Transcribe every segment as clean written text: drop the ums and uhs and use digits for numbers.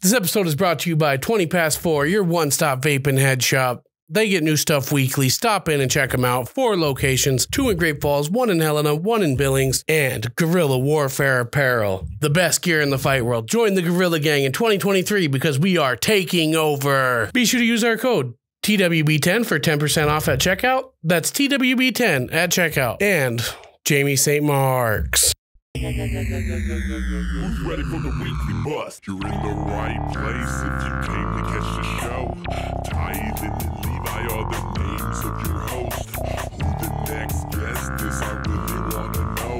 This episode is brought to you by 20 Past 4, your one-stop vape and head shop. They get new stuff weekly. Stop in and check them out. 4 locations, 2 in Great Falls, 1 in Helena, 1 in Billings, and Guerrilla Warfare Apparel. The best gear in the fight world. Join the Guerrilla Gang in 2023 because we are taking over. Be sure to use our code TWB10 for 10% off at checkout. That's TWB10 at checkout. And Jamie St. Mark's. Who's ready for the weekly bust? You're in the right place if you came to catch the show. Tyson and Levi are the names of your host. Who the next guest is, I really wanna know.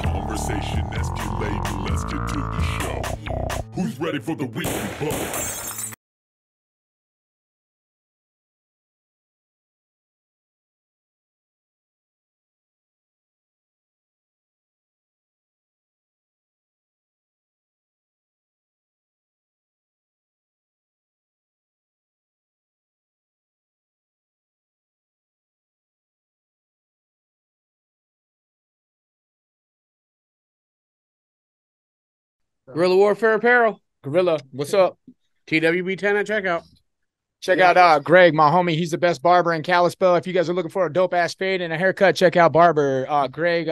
Conversation escalating, let's get to the show. Who's ready for the weekly bust? Guerrilla Warfare Apparel. Guerrilla, what's up? TWB10 at checkout. Check out Greg, my homie. He's the best barber in Kalispell. If you guys are looking for a dope-ass fade and a haircut, check out Barber. Greg,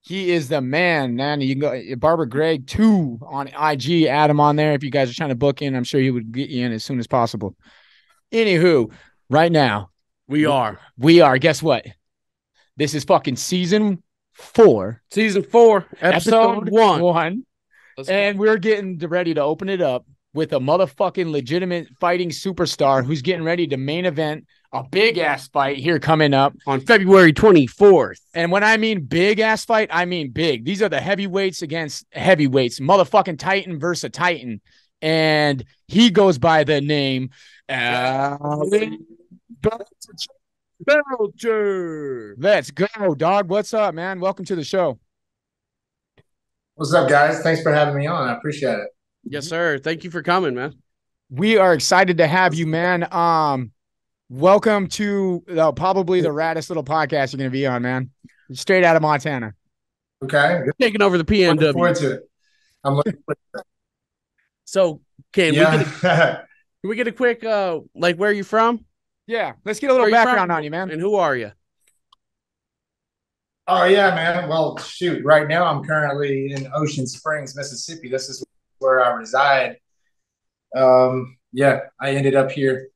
he is the man. You can go Barber Greg 2 on IG. Add him on there if you guys are trying to book in. I'm sure he would get you in as soon as possible. Anywho, right now, We are. Guess what? This is fucking season 4. Season 4, episode 1. And we're getting ready to open it up with a motherfucking legitimate fighting superstar who's getting ready to main event a big-ass fight here coming up On February 24th. And when I mean big-ass fight, I mean big. These are the heavyweights against heavyweights. Motherfucking Titan versus Titan. And he goes by the name Belcher. Let's go, dog. What's up, man? Welcome to the show. What's up, guys? Thanks for having me on. I appreciate it. Yes, sir. Thank you for coming, man. We are excited to have you, man. Welcome to probably the raddest little podcast you're going to be on, man. Straight out of Montana. Okay. Good. Taking over the Looking PNW. forward to it. I'm looking forward to it. So, can Yeah. we get a quick, like, where are you from? Yeah, let's get a little Where you background from? on you, man. And who are you? Oh, yeah, man. Well, shoot. Right now, I'm currently in Ocean Springs, Mississippi. This is where I reside. Yeah, I ended up here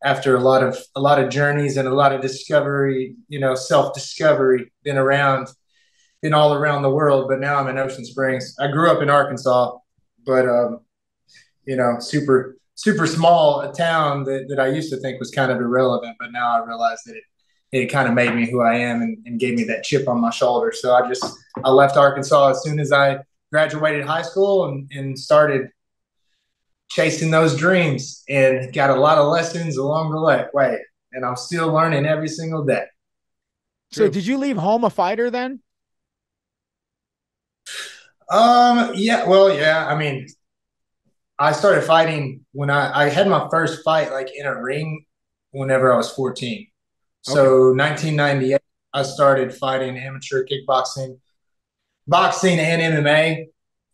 after a lot of journeys and a lot of discovery, self-discovery, been all around the world, but now I'm in Ocean Springs. I grew up in Arkansas, but, super small a town that I used to think was kind of irrelevant, but now I realize that it kind of made me who I am and gave me that chip on my shoulder. So I left Arkansas as soon as I graduated high school and started chasing those dreams and got a lot of lessons along the way. And I'm still learning every single day. So did you leave home a fighter then? Yeah. Well, yeah. I mean, I started fighting when I had my first fight like in a ring whenever I was 14. So 1998, I started fighting amateur kickboxing, boxing, and MMA.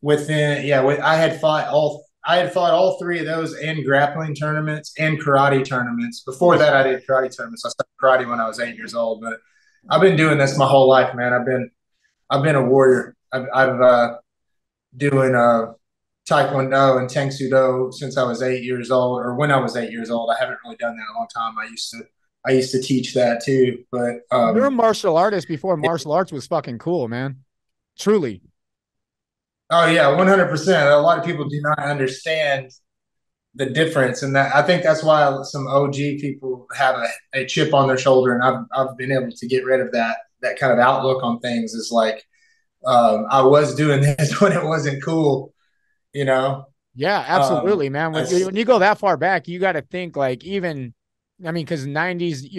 I had fought all 3 of those and grappling tournaments and karate tournaments. Before that, I did karate tournaments. I started karate when I was 8 years old, but I've been doing this my whole life, man. I've been a warrior. I've doing Taekwondo and Tang Soo Do since I was 8 years old, or when I was 8 years old. I haven't really done that in a long time. I used to teach that too, but you're a martial artist before martial arts was fucking cool, man. Truly. Oh yeah, 100%. A lot of people do not understand the difference, and I think that's why some OG people have a chip on their shoulder, and I've been able to get rid of that kind of outlook on things. Is like I was doing this when it wasn't cool, Yeah, absolutely, man. When you go that far back, you got to think like even. I mean, because 90s,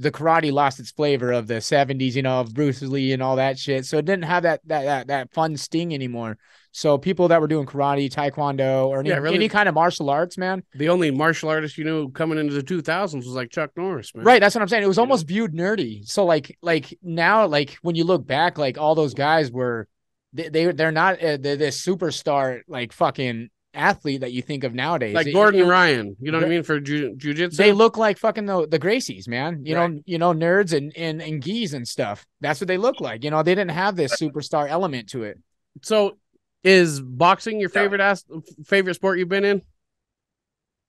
the karate lost its flavor of the 70s, of Bruce Lee and all that shit. So it didn't have that fun sting anymore. So people that were doing karate, taekwondo, or any kind of martial arts, man. The only martial artist you knew coming into the 2000s was like Chuck Norris, man. Right, that's what I'm saying. It was almost viewed nerdy. So like now, like when you look back, like all those guys were, they're not the superstar like fucking athlete that you think of nowadays. Like Gordon Ryan, you know what I mean, for jiu-jitsu? They look like fucking the Gracies, man. You know, nerds and geese and stuff. That's what they look like. You know, they didn't have this superstar element to it. So is boxing your favorite sport you've been in?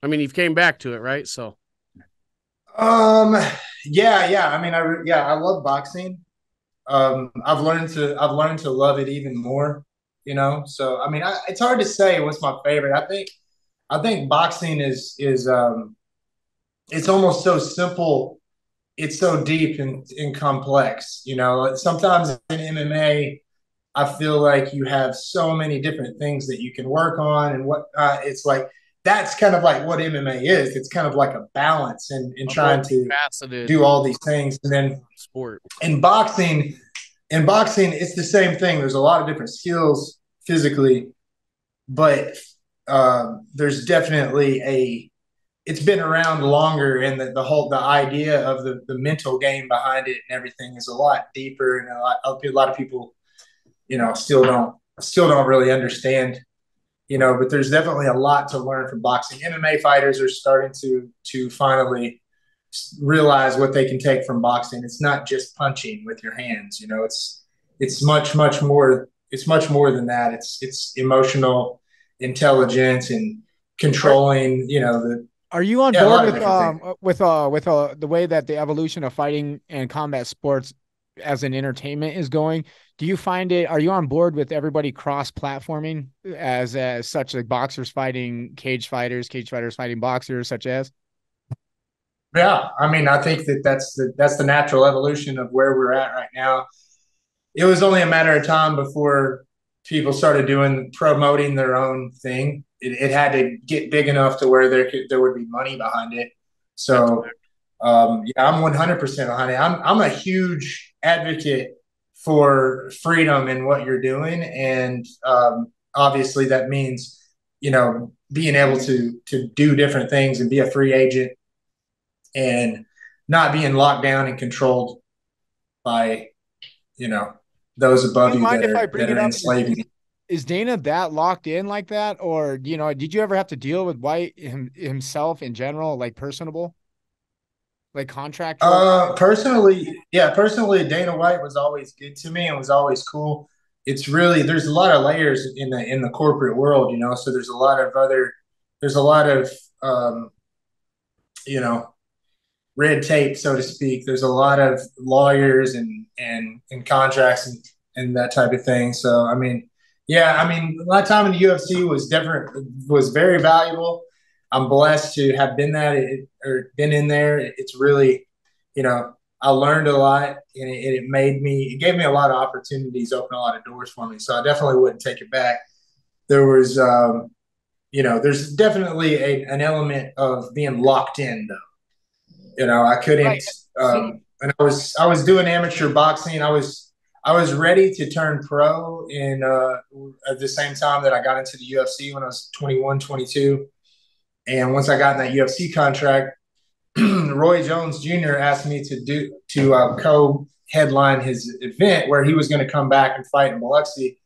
I mean, you've came back to it, right? So yeah. I mean, I love boxing. I've learned to love it even more, you know. So I mean, it's hard to say what's my favorite. I think boxing is it's almost so simple. It's so deep and complex, you know. Sometimes in MMA, I feel like you have so many different things that you can work on, and it's like that's kind of like what MMA is. It's kind of like a balance and trying to do all these things. And then sport in boxing, it's the same thing. There's a lot of different skills physically, but there's definitely it's been around longer, and the idea of the mental game behind it and everything is a lot deeper, and a lot of people, you know, still don't really understand, you know. But there's definitely a lot to learn from boxing. MMA fighters are starting to finally realize what they can take from boxing. It's not just punching with your hands, you know. It's much more. It's much more than that. It's emotional intelligence and controlling, you know. Are you on board with the way that the evolution of fighting and combat sports as an entertainment is going? Do you find are you on board with everybody cross-platforming as such, like boxers fighting cage fighters fighting boxers, such as? Yeah, I mean, I think that's the natural evolution of where we're at right now. It was only a matter of time before people started promoting their own thing. It had to get big enough to where there would be money behind it. So, yeah, I'm 100% behind it. I'm a huge advocate for freedom in what you're doing, and obviously that means, you know, being able to do different things and be a free agent and not being locked down and controlled by, you know, those above you that are enslaving you. Is Dana that locked in like that? Or, you know, did you ever have to deal with White himself in general, like personable, like contract? Personally, Dana White was always good to me and was always cool. It's really, there's a lot of layers in the corporate world, you know, so there's a lot of, you know, red tape, so to speak. There's a lot of lawyers and contracts and that type of thing. So, I mean, yeah, I mean, my time in the UFC was very valuable. I'm blessed to have been been in there. It's really, you know, I learned a lot, and it gave me a lot of opportunities, opened a lot of doors for me. So I definitely wouldn't take it back. There was, you know, there's definitely an element of being locked in, though. You know, I couldn't. And I was doing amateur boxing. I was ready to turn pro at the same time that I got into the UFC when I was 21, 22. And once I got in that UFC contract, Roy Jones Jr. asked me to co-headline his event where he was going to come back and fight in Biloxi.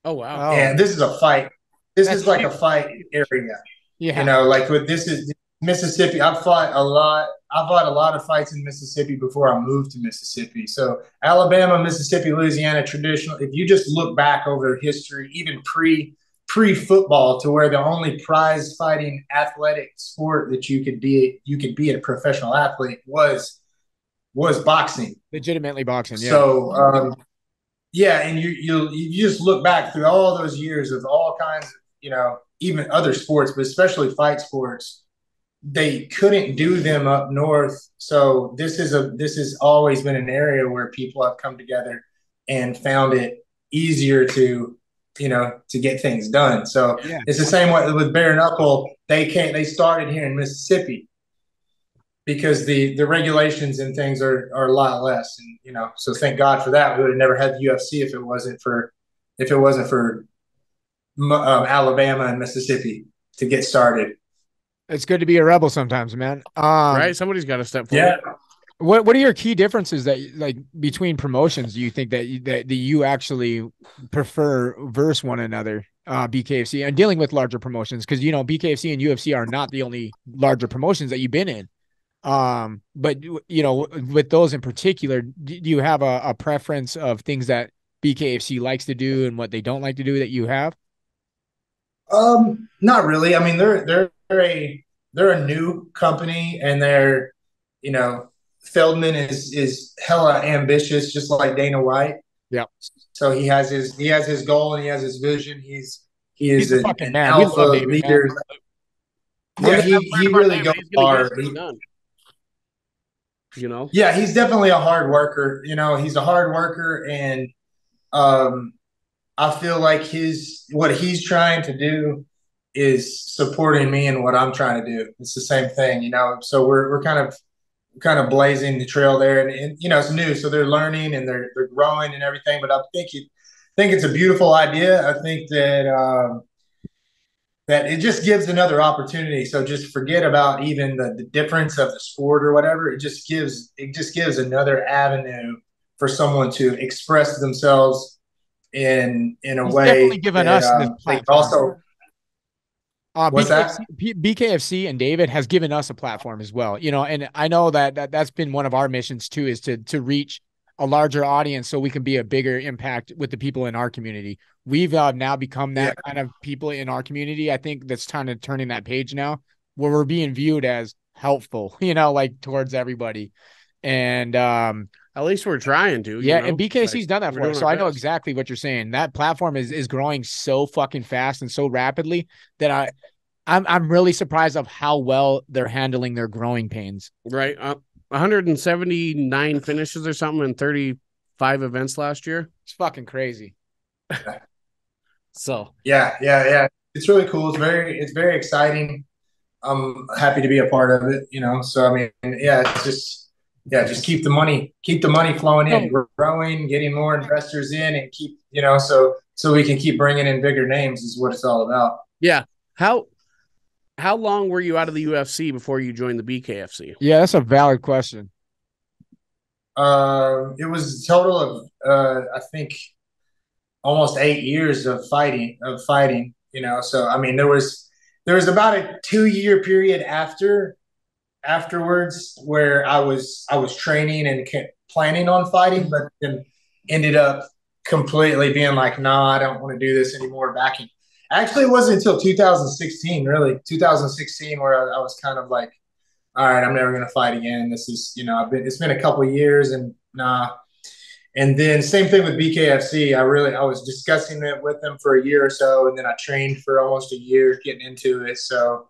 Oh, wow. And this is a fight. This is like a fight area. Yeah. You know, like this is Mississippi. I've fought a lot of fights in Mississippi before I moved to Mississippi. So Alabama, Mississippi, Louisiana, traditional. If you just look back over history, even pre-football, to where the only prize fighting athletic sport that you could be a professional athlete was boxing. Legitimately boxing, yeah. So yeah, and you just look back through all those years of all kinds of, you know, even other sports, but especially fight sports, they couldn't do them up north. So this has always been an area where people have come together and found it easier to, you know, to get things done. So yeah, it's the same way with bare knuckle. They started here in Mississippi because the regulations and things are a lot less, and, you know, so thank God for that. We would have never had the UFC if it wasn't for Alabama and Mississippi to get started. It's good to be a rebel sometimes, man. Right? Somebody's got to step forward. Yeah. What are your key differences that, like, between promotions? Do you think that you actually prefer versus one another? BKFC and dealing with larger promotions, because BKFC and UFC are not the only larger promotions that you've been in. But with those in particular, do you have a preference of things that BKFC likes to do and what they don't like to do that you have? Not really. I mean, they're a new company, and you know, Feldman is hella ambitious, just like Dana White. Yeah. So he has his goal and he has his vision. He is a fucking an man. We alpha love David, leader. man. Yeah, he really goes hard. Yeah, he's definitely a hard worker. He's a hard worker, and um, I feel like what he's trying to do is supporting me in what I'm trying to do. It's the same thing. So we're kind of blazing the trail there, and it's new, so they're learning and they're growing and everything. But I think it's a beautiful idea. I think that it just gives another opportunity. So just forget about even the difference of the sport or whatever. It just gives another avenue for someone to express themselves in a He's way definitely given that us this they platform. also. What's that? BKFC and David has given us a platform as well, and I know that's been one of our missions too, is to reach a larger audience so we can be a bigger impact with the people in our community. We've now become that kind of people in our community. I think that's kind of turning that page now, where we're being viewed as helpful, like towards everybody. And at least we're trying to. And BKC's done that for us. So I know exactly what you're saying. That platform is growing so fucking fast and so rapidly that I'm really surprised of how well they're handling their growing pains. Right. 179 finishes or something in 35 events last year. It's fucking crazy. So yeah. It's really cool. It's very exciting. I'm happy to be a part of it. So I mean, it's just keep the money flowing in, growing, getting more investors in, and keep so we can keep bringing in bigger names is what it's all about. Yeah. How long were you out of the UFC before you joined the BKFC? Yeah, that's a valid question. It was a total of I think almost 8 years of fighting. So I mean, there was about a 2-year period afterwards where I was training and planning on fighting, but then ended up completely being like, nah, I don't want to do this anymore. Actually, it wasn't until 2016, really 2016, where I was kind of like, all right, I'm never going to fight again. This is, it's been a couple of years, and nah. And then same thing with BKFC. I was discussing it with them for a year or so, and then I trained for almost a year getting into it. So,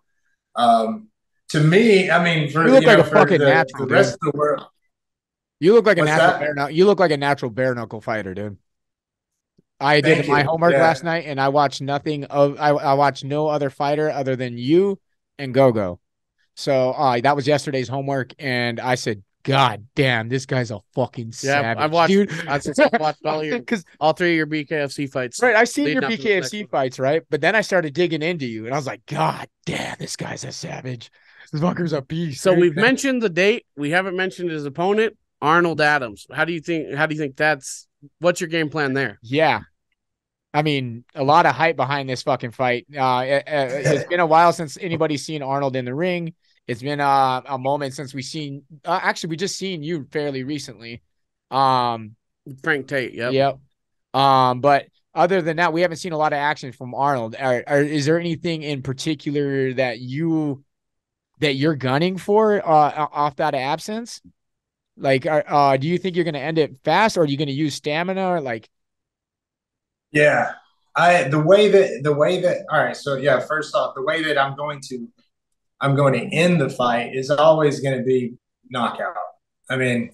to me, I mean, you look like a fucking natural, the rest of the world. You look like a natural you look like a natural bare knuckle fighter, dude. I did my homework last night, and I watched I watched no other fighter other than you and Gogo. So that was yesterday's homework, and I said, God damn, this guy's a fucking savage. I've watched, dude. I've watched all 3 of your BKFC fights. Right, I seen your BKFC fights, right? But then I started digging into you, and I was like, God damn, this guy's a savage. This fucker's a beast. So we've mentioned the date. We haven't mentioned his opponent, Arnold Adams. How do you think what's your game plan there? Yeah. I mean, a lot of hype behind this fucking fight. It's been a while since anybody's seen Arnold in the ring. It's been a moment since we just seen you fairly recently. Frank Tate, yep. But other than that, we haven't seen a lot of action from Arnold. Is there anything in particular that you're gunning for off that absence? Like, do you think you're going to end it fast, or are you going to use stamina, or like? Yeah, the way that all right. So yeah, first off, the way that I'm going to end the fight is always going to be knockout. I mean,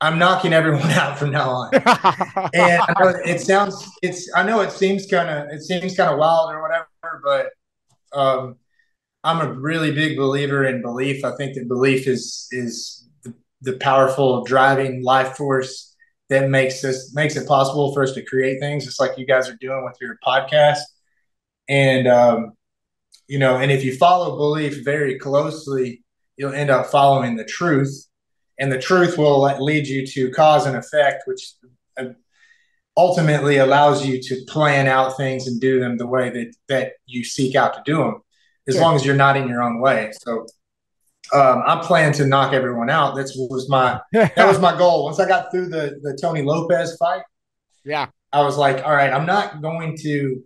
I'm knocking everyone out from now on. And I know it seems kind of wild or whatever, but I'm a really big believer in belief. I think that belief is the powerful driving life force that makes it possible for us to create things, just like you guys are doing with your podcast. And and if you follow belief very closely, you'll end up following the truth, and the truth will lead you to cause and effect, which ultimately allows you to plan out things and do them the way that you seek out to do them, as long as you're not in your own way. So I'm planning to knock everyone out. That was my goal. Once I got through the Tony Lopez fight, I was like, all right, I'm not going to.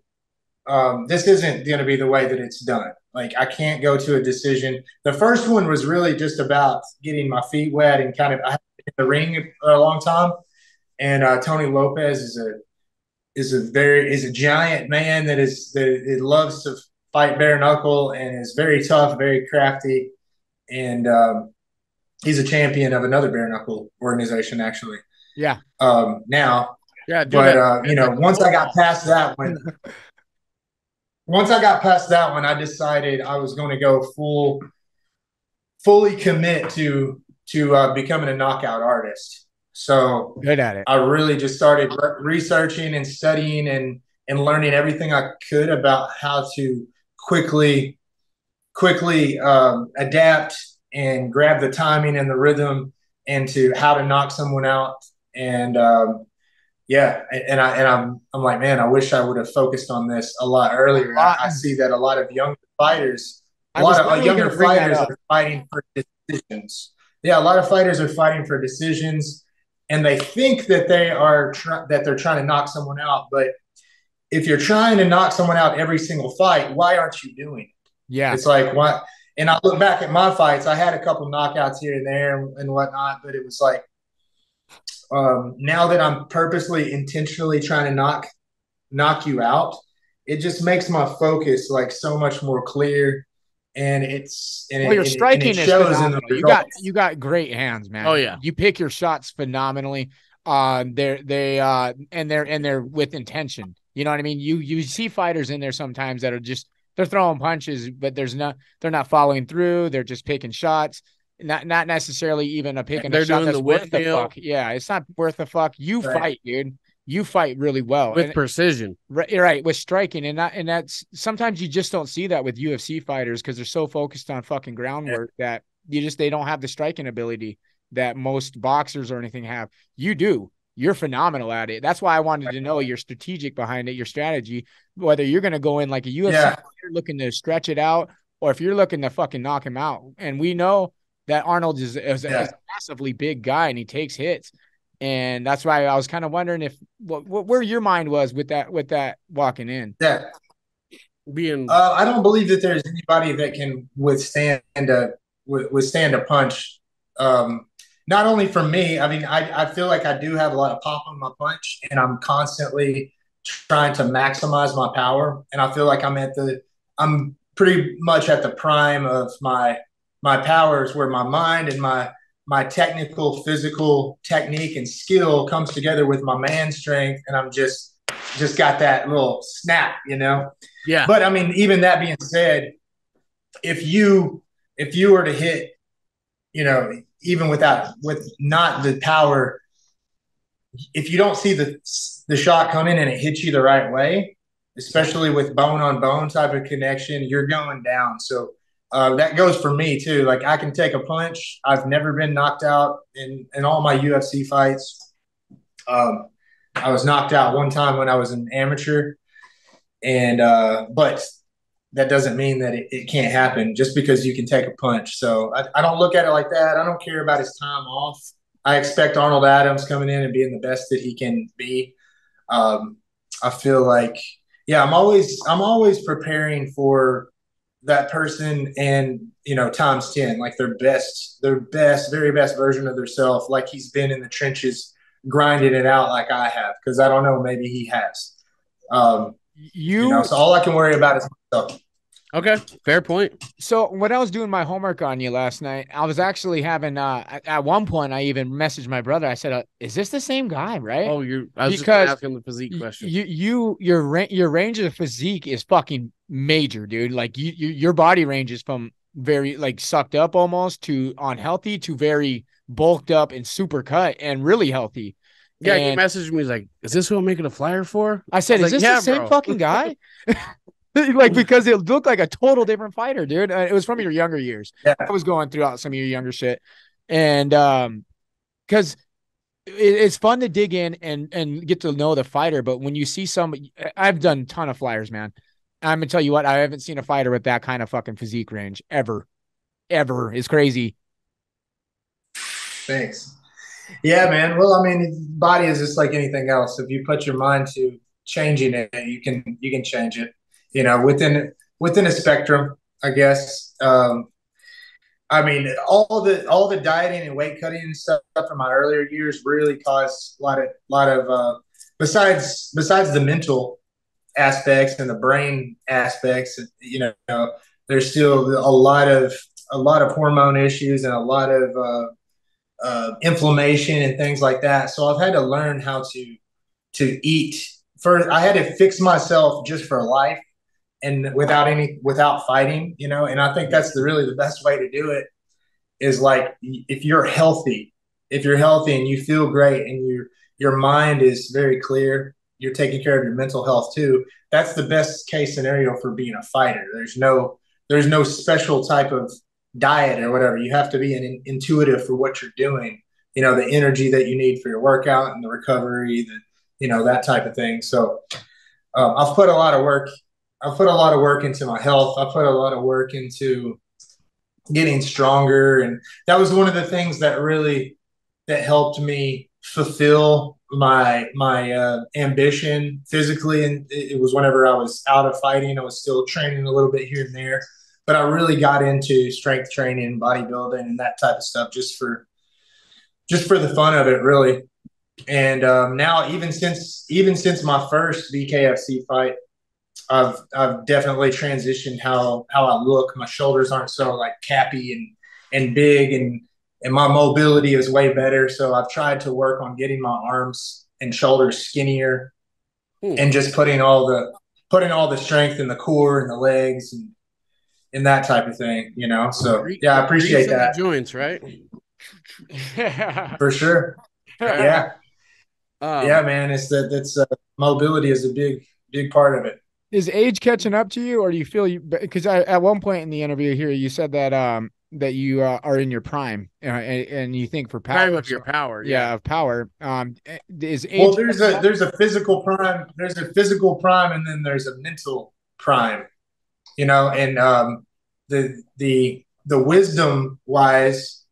This isn't going to be the way that it's done. Like, I can't go to a decision. The first one was really just about getting my feet wet and kind of, I have been in the ring a long time. And Tony Lopez is a giant man that loves to fight bare knuckle and is very tough, very crafty, and he's a champion of another bare knuckle organization, actually. Yeah. Now, yeah, dude, but you know, once I got past that one. Once I got past that one, I decided I was going to go fully commit to becoming a knockout artist. So good at it. I really just started researching and studying and learning everything I could about how to quickly adapt and grab the timing and the rhythm and to how to knock someone out. And yeah, and I'm like, man, I wish I would have focused on this a lot earlier. I see that a lot of younger fighters, younger fighters are fighting for decisions. Yeah, a lot of fighters are fighting for decisions, and they think that they're trying to knock someone out. But if you're trying to knock someone out every single fight, why aren't you doing it? Yeah, it's like what. And I look back at my fights. I had a couple knockouts here and there and whatnot, but it was like. Now that I'm purposely, intentionally trying to knock you out, it just makes my focus like so much more clear, and your striking is phenomenal. You got great hands, man. Oh yeah, you pick your shots phenomenally. They're with intention. You know what I mean? You see fighters in there sometimes that are just they're throwing punches, but they're not following through. They're just picking shots. Not necessarily even picking a shot that's worth the fuck. Yeah, it's not worth the fuck. You fight, dude. You fight really well with precision. Right, with striking, and that's sometimes you just don't see that with UFC fighters because they're so focused on fucking groundwork that they don't have the striking ability that most boxers or anything have. You do. You're phenomenal at it. That's why I wanted to know your strategic behind it, your strategy, whether you're going to go in like a UFC fighter looking to stretch it out, or if you're looking to fucking knock him out. And we know that Arnold is a massively big guy and he takes hits. And that's why I was kind of wondering if where your mind was with that walking in. Yeah. I don't believe that there's anybody that can withstand a punch. Not only from me, I mean, I feel like I do have a lot of pop on my punch and I'm constantly trying to maximize my power. And I feel like I'm pretty much at the prime of my powers, where my mind and my technical, physical technique and skill comes together with my man strength, and I'm just got that little snap, you know? Yeah. But I mean, even that being said, if you were to hit, you know, even with not the power, if you don't see the shot coming and it hits you the right way, especially with bone on bone type of connection, you're going down. So that goes for me too. Like, I can take a punch. I've never been knocked out in all my UFC fights. I was knocked out one time when I was an amateur, and but that doesn't mean that it can't happen just because you can take a punch. So I don't look at it like that. I don't care about his time off. I expect Arnold Adams coming in and being the best that he can be. I feel like, I'm always preparing for that person, and times 10, like their very best version of themselves, like he's been in the trenches grinding it out like I have, because I don't know, maybe he has. So all I can worry about is myself. Okay, fair point. So when I was doing my homework on you last night, I was actually having at one point I even messaged my brother. I said, "Is this the same guy?" Right? Oh, I was just asking the physique question. Your range of physique is fucking major, dude. Like your body range is from very like sucked up almost to unhealthy to very bulked up and super cut and really healthy. Yeah, he messaged me. He's like, "Is this who I'm making a flyer for?" I said, "Is this the same fucking guy?" Like, because it looked like a total different fighter, dude. It was from your younger years. Yeah. I was going throughout some of your younger shit. And because it's fun to dig in and get to know the fighter. But when you see I've done a ton of flyers, man. I'm gonna tell you what, I haven't seen a fighter with that kind of fucking physique range ever. It's crazy. Thanks. Yeah, man. Well, I mean, body is just like anything else. If you put your mind to changing it, you can change it. Within a spectrum, I guess. I mean, all the dieting and weight cutting and stuff from my earlier years really caused a lot of besides the mental aspects and the brain aspects. There's still a lot of hormone issues and a lot of inflammation and things like that. So I've had to learn how to eat. First, I had to fix myself just for life and without fighting. And I think that's really the best way to do it is like if you're healthy and you feel great and your mind is very clear, you're taking care of your mental health too. That's the best case scenario for being a fighter. There's no special type of diet or whatever. You have to be intuitive for what you're doing. The energy that you need for your workout and the recovery, that type of thing. So I've put a lot of work. I've put a lot of work into my health. I put a lot of work into getting stronger, and that was one of the things that helped me fulfill my ambition physically. And it was whenever I was out of fighting, I was still training a little bit here and there, but I really got into strength training, bodybuilding, and that type of stuff just for the fun of it, really. And now, even since my first BKFC fight, I've definitely transitioned how I look. My shoulders aren't so like cappy and big, and my mobility is way better. So I've tried to work on getting my arms and shoulders skinnier, and just putting all the strength in the core and the legs and that type of thing. So yeah, I appreciate that. The joints, right? For sure. Yeah. Yeah, man. That's mobility is a big part of it. Is age catching up to you, or do you feel because at one point in the interview here, you said that you are in your prime, and you think for power, prime of your power, of power. Is age? Well, there's a physical prime, and then there's a mental prime, and the wisdom wise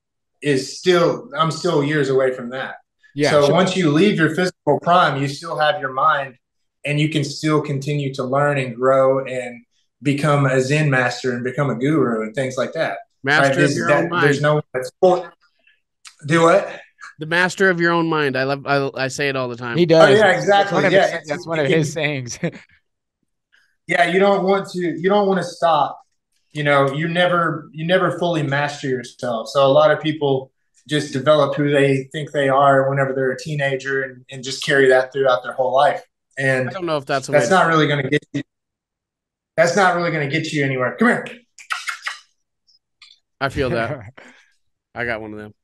I'm still years away from that. Yeah. So sure. Once you leave your physical prime, you still have your mind, and you can still continue to learn and grow and become a Zen master and become a guru and things like that. Master of your own mind. There's no do what? The master of your own mind. I say it all the time. He does. Oh, yeah, exactly. That's one of his sayings. Yeah, you don't want to stop. You never fully master yourself. So a lot of people just develop who they think they are whenever they're a teenager and just carry that throughout their whole life. And I don't know if that's not really going to get you. That's not really going to get you anywhere. Come here. I feel that. I got one of them.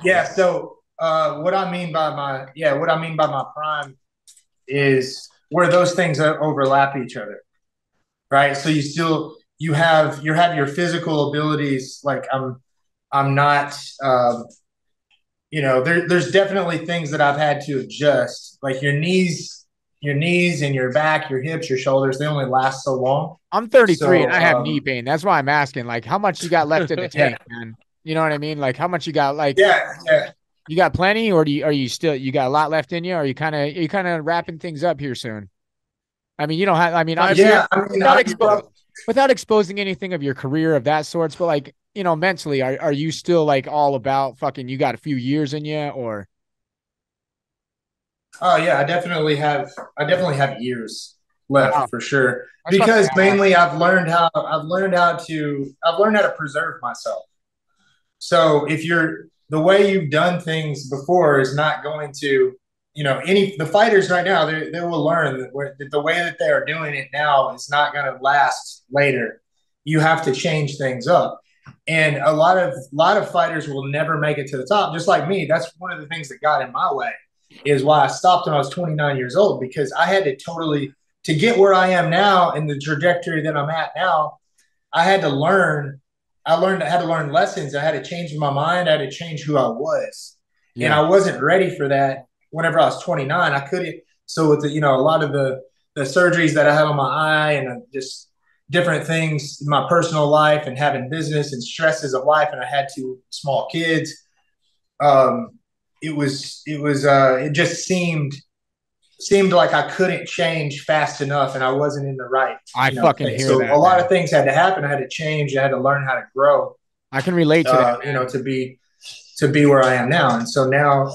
Yeah. So what I mean by my prime is where those things overlap each other, right? So you have your physical abilities. Like I'm not. There's definitely things that I've had to adjust, like your knees and your back, your hips, your shoulders. They only last so long. I'm 33 and I have knee pain. That's why I'm asking, like, how much you got left in the tank, man? You know what I mean? Like, how much you got? Like, yeah. You got plenty, or are you still? You got a lot left in you? Or are you kind of wrapping things up here soon? I mean, you don't have. I mean, without exposing anything of your career of that sorts, but like, mentally, are you still like all about fucking? You got a few years in you, or? Oh yeah, I definitely have years left for sure. Because mainly I've learned how to preserve myself. So if the way you've done things before is not going to, the fighters right now, they will learn that the way that they are doing it now is not going to last later. You have to change things up. And a lot of fighters will never make it to the top, just like me. That's one of the things that got in my way, is why I stopped when I was 29 years old, because I had to get where I am now and the trajectory that I'm at now. I had to learn. I had to learn lessons. I had to change my mind. I had to change who I was. Yeah. And I wasn't ready for that whenever I was 29. I couldn't. So with the, you know, a lot of the surgeries that I had on my eye and just different things in my personal life and having business and stresses of life, and I had two small kids. Um, it just seemed like I couldn't change fast enough, and I wasn't in the right, I fucking place. hear So that, a lot man. of things had to happen. I had to change. I had to learn how to grow. I can relate to that, man. To be where I am now. And so now,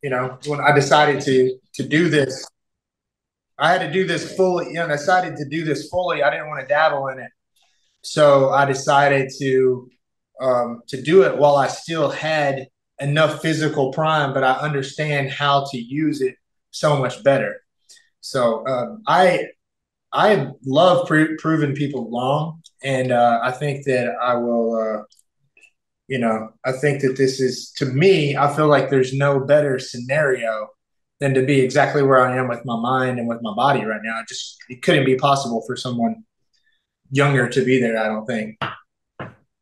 when I decided to do this, I had to do this fully. I decided to do this fully. I didn't want to dabble in it, so I decided to do it while I still had enough physical prime, but I understand how to use it so much better. So I love proving people wrong, and I think that I will. I think that this is, to me, I feel like there's no better scenario than to be exactly where I am with my mind and with my body right now. It couldn't be possible for someone younger to be there, I don't think.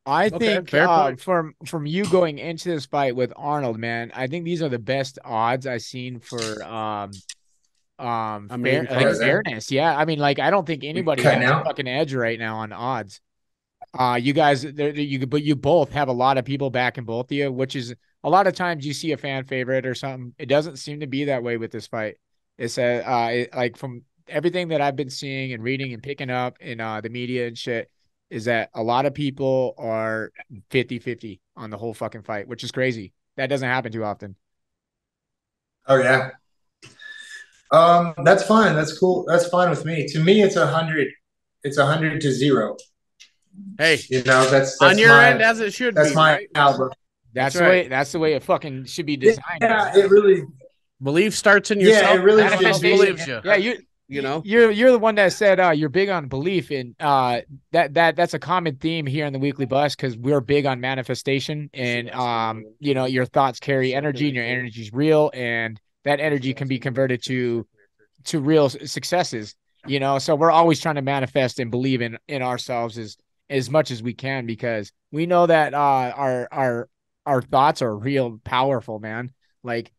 I Okay, think fair point. from you going into this fight with Arnold, man, I think these are the best odds I've seen for main card. fairness. Yeah. I mean, like, I don't think anybody Cutting has a out. fucking edge right now on odds. You guys, but you both have a lot of people backing both of you, which is a lot of times you see a fan favorite or something. It doesn't seem to be that way with this fight. It's like from everything that I've been seeing and reading and picking up in the media and shit, is that a lot of people are 50-50 on the whole fucking fight, which is crazy. That doesn't happen too often. Oh yeah. That's fine. That's cool. That's fine with me. To me, it's 100. It's 100-0. Hey, That's on your my end, as it should that's be, my right? outlook. That's right. the way. That's the way it fucking should be designed. Yeah, it really. Belief starts in Yeah, yourself. it really Everyone else should be. believes you. Yeah, You know, you're the one that said you're big on belief, and that's a common theme here in the Weekly Bus, because we're big on manifestation, and your thoughts carry energy, and your energy is real, and that energy can be converted to real successes. So we're always trying to manifest and believe in ourselves as much as we can, because we know that our thoughts are real powerful, man. Like,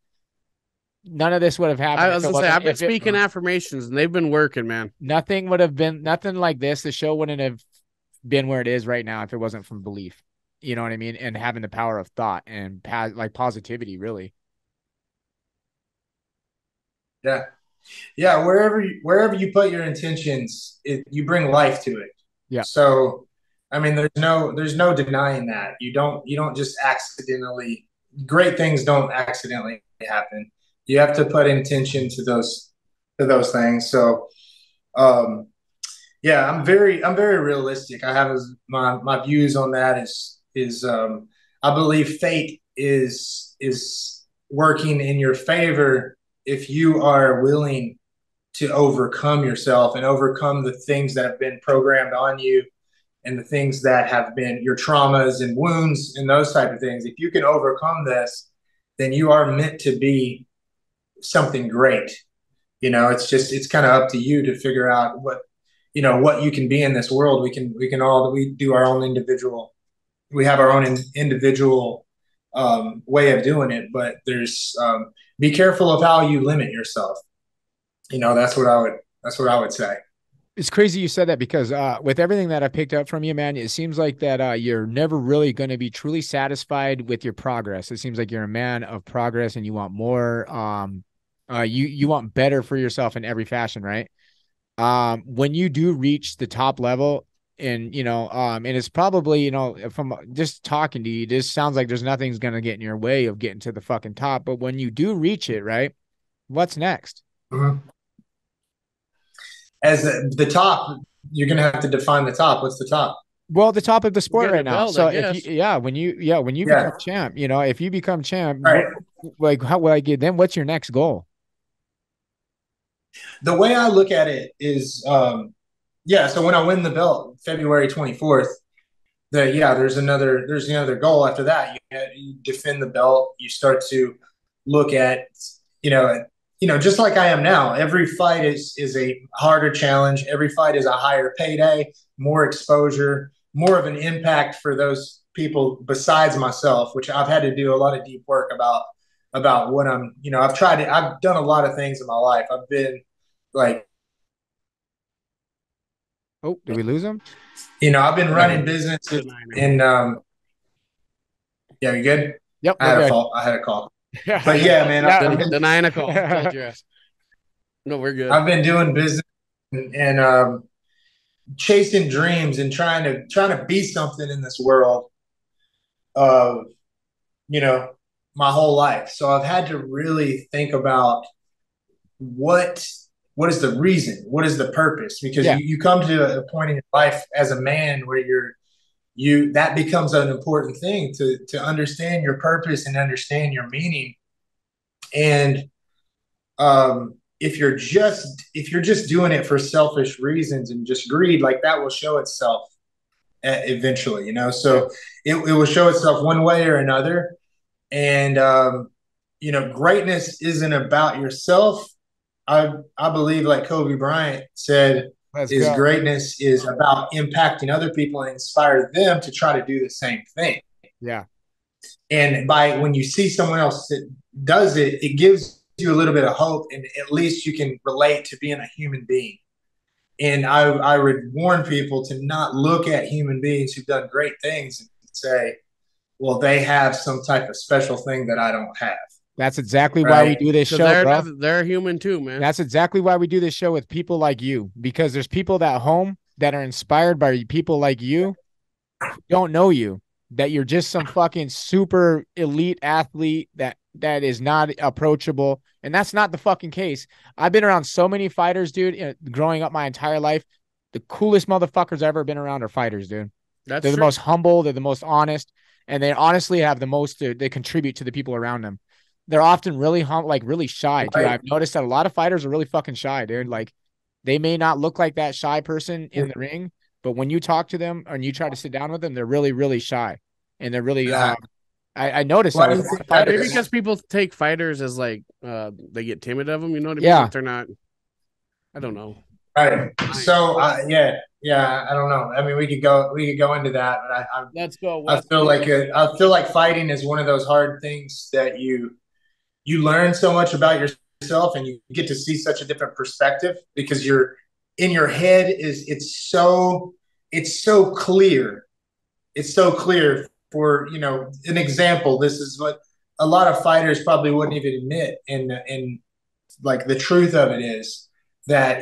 none of this would have happened. I was gonna say, I've been speaking affirmations, and they've been working, man. Nothing like this. The show wouldn't have been where it is right now if it wasn't from belief. You know what I mean? And having the power of thought and like positivity, really. Yeah. Yeah, wherever you put your intentions, you bring life to it. Yeah. So, I mean, there's no denying that. You don't just accidentally. Great things don't accidentally happen. You have to put intention to those things. So, yeah, I'm very realistic. I have my views on that is I believe fate is working in your favor if you are willing to overcome yourself and overcome the things that have been programmed on you and the things that have been your traumas and wounds and those type of things. If you can overcome this, then you are meant to be something great. It's kind of up to you to figure out what you can be in this world. We do our own individual. We have our own individual way of doing it, but there's be careful of how you limit yourself. That's what I would say. It's crazy you said that, because with everything that I picked up from you, man, it seems like that you're never really going to be truly satisfied with your progress. It seems like you're a man of progress, and you want more. You want better for yourself in every fashion, right? When you do reach the top level, and and it's probably, from just talking to you, this sounds like there's nothing's going to get in your way of getting to the fucking top. But when you do reach it, right, what's next? Mm-hmm. As the top, you're going to have to define the top. What's the top? Well, the top of the sport right now. Belt, so when you become champ, if you become champ, right. Then what's your next goal? The way I look at it is, so when I win the belt February 24th, there's another goal after that. You defend the belt. You start to look at, just like I am now. Every fight is a harder challenge. Every fight is a higher payday, more exposure, more of an impact for those people besides myself, which I've had to do a lot of deep work about about what I'm, I've done a lot of things in my life. I've been like, Oh, did we lose him? I've been running businesses and, yeah, you good? Yep, I we're had good. a fault. I had a call. But yeah, man, Denying a call. Told you. No, we're good. I've been doing business and chasing dreams and trying to be something in this world of, my whole life. So I've had to really think about what is the reason, what is the purpose, because you come to a point in your life as a man where that becomes an important thing to understand your purpose and understand your meaning. And if you're just doing it for selfish reasons and just greed, like that will show itself eventually, so it will show itself one way or another. And greatness isn't about yourself. I believe, like Kobe Bryant said, greatness is about impacting other people and inspire them to try to do the same thing. Yeah. And when you see someone else that does it, it gives you a little bit of hope, and at least you can relate to being a human being. And I would warn people to not look at human beings who've done great things and say, well, they have some type of special thing that I don't have. That's exactly why we do this show, bro. They're human too, man. That's exactly why we do this show with people like you, because there's people at home that are inspired by people like you, don't know you, that you're just some fucking super elite athlete that is not approachable. And that's not the fucking case. I've been around so many fighters, dude, growing up my entire life. The coolest motherfuckers I've ever been around are fighters, dude. They're the most humble. They're the most honest. And they honestly have the most they contribute to the people around them. They're often really really shy, dude. I've noticed that a lot of fighters are really fucking shy, dude. Like, they may not look like that shy person in the ring, but when you talk to them and you try to sit down with them, they're really, really shy. And they're really I noticed that with fighters. Maybe because people take fighters as like they get timid of them, you know what I mean? Yeah. Like they're not. I don't know. Right. So yeah, I don't know. I mean, we could go into that, but let's go. I feel like fighting is one of those hard things that you learn so much about yourself, and you get to see such a different perspective because you're in your head it's so clear. It's so clear. For an example, this is what a lot of fighters probably wouldn't even admit, and like the truth of it is that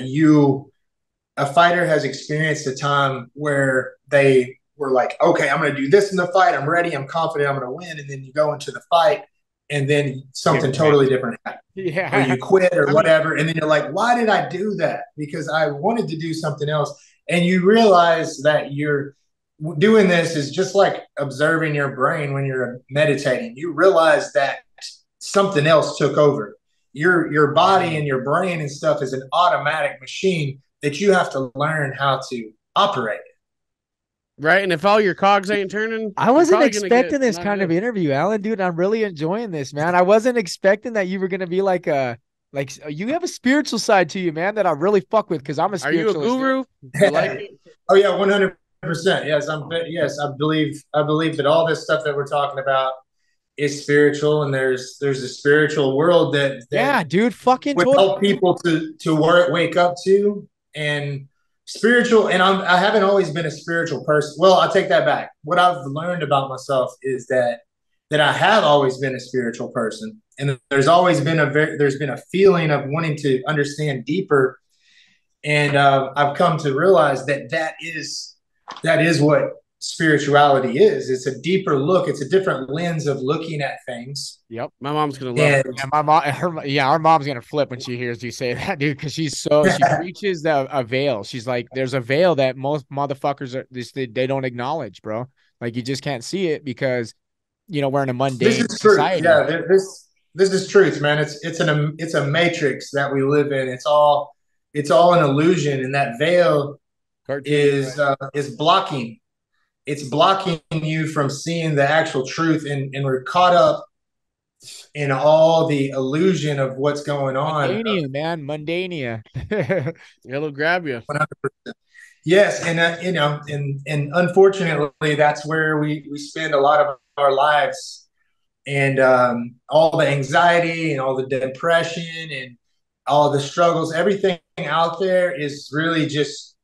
a fighter has experienced a time where they were like, okay, I'm going to do this in the fight, I'm ready, I'm confident, I'm going to win, and then you go into the fight and then something totally different happens. Yeah. Or you quit or whatever, and then you're like, why did I do that? Because I wanted to do something else. And you realize that you're doing this is just like observing your brain when you're meditating. You realize that something else took over. Your body and your brain and stuff is an automatic machine that you have to learn how to operate. Right, and if all your cogs ain't turning, I wasn't expecting this kind of interview, Alan, dude. I'm really enjoying this, man. I wasn't expecting that you were gonna be like you have a spiritual side to you, man, that I really fuck with, because I'm a spiritualist. Are you a guru? You like it? Oh yeah, 100%. Yes, I believe that all this stuff that we're talking about is spiritual, and there's a spiritual world that yeah, dude, fucking would help people to wake up to. And spiritual, and I haven't always been a spiritual person. Well, I'll take that back. What I've learned about myself is that I have always been a spiritual person, and there's always been a feeling of wanting to understand deeper. And I've come to realize that is what spirituality is. It's a deeper look. It's a different lens of looking at things. Yep, my mom's gonna love it. Yeah, our mom's gonna flip when she hears you say that, dude, because she preaches a veil. She's like, there's a veil that most motherfuckers they don't acknowledge, bro. Like, you just can't see it because we're in a mundane society. Yeah, this is truth, man. It's a matrix that we live in. It's all an illusion, and that veil is blocking. It's blocking you from seeing the actual truth, and we're caught up in all the illusion of what's going on. Mundania, man, mundania. It'll grab you. 100%. Yes, and and unfortunately, that's where we spend a lot of our lives and all the anxiety and all the depression and all the struggles, everything out there is really just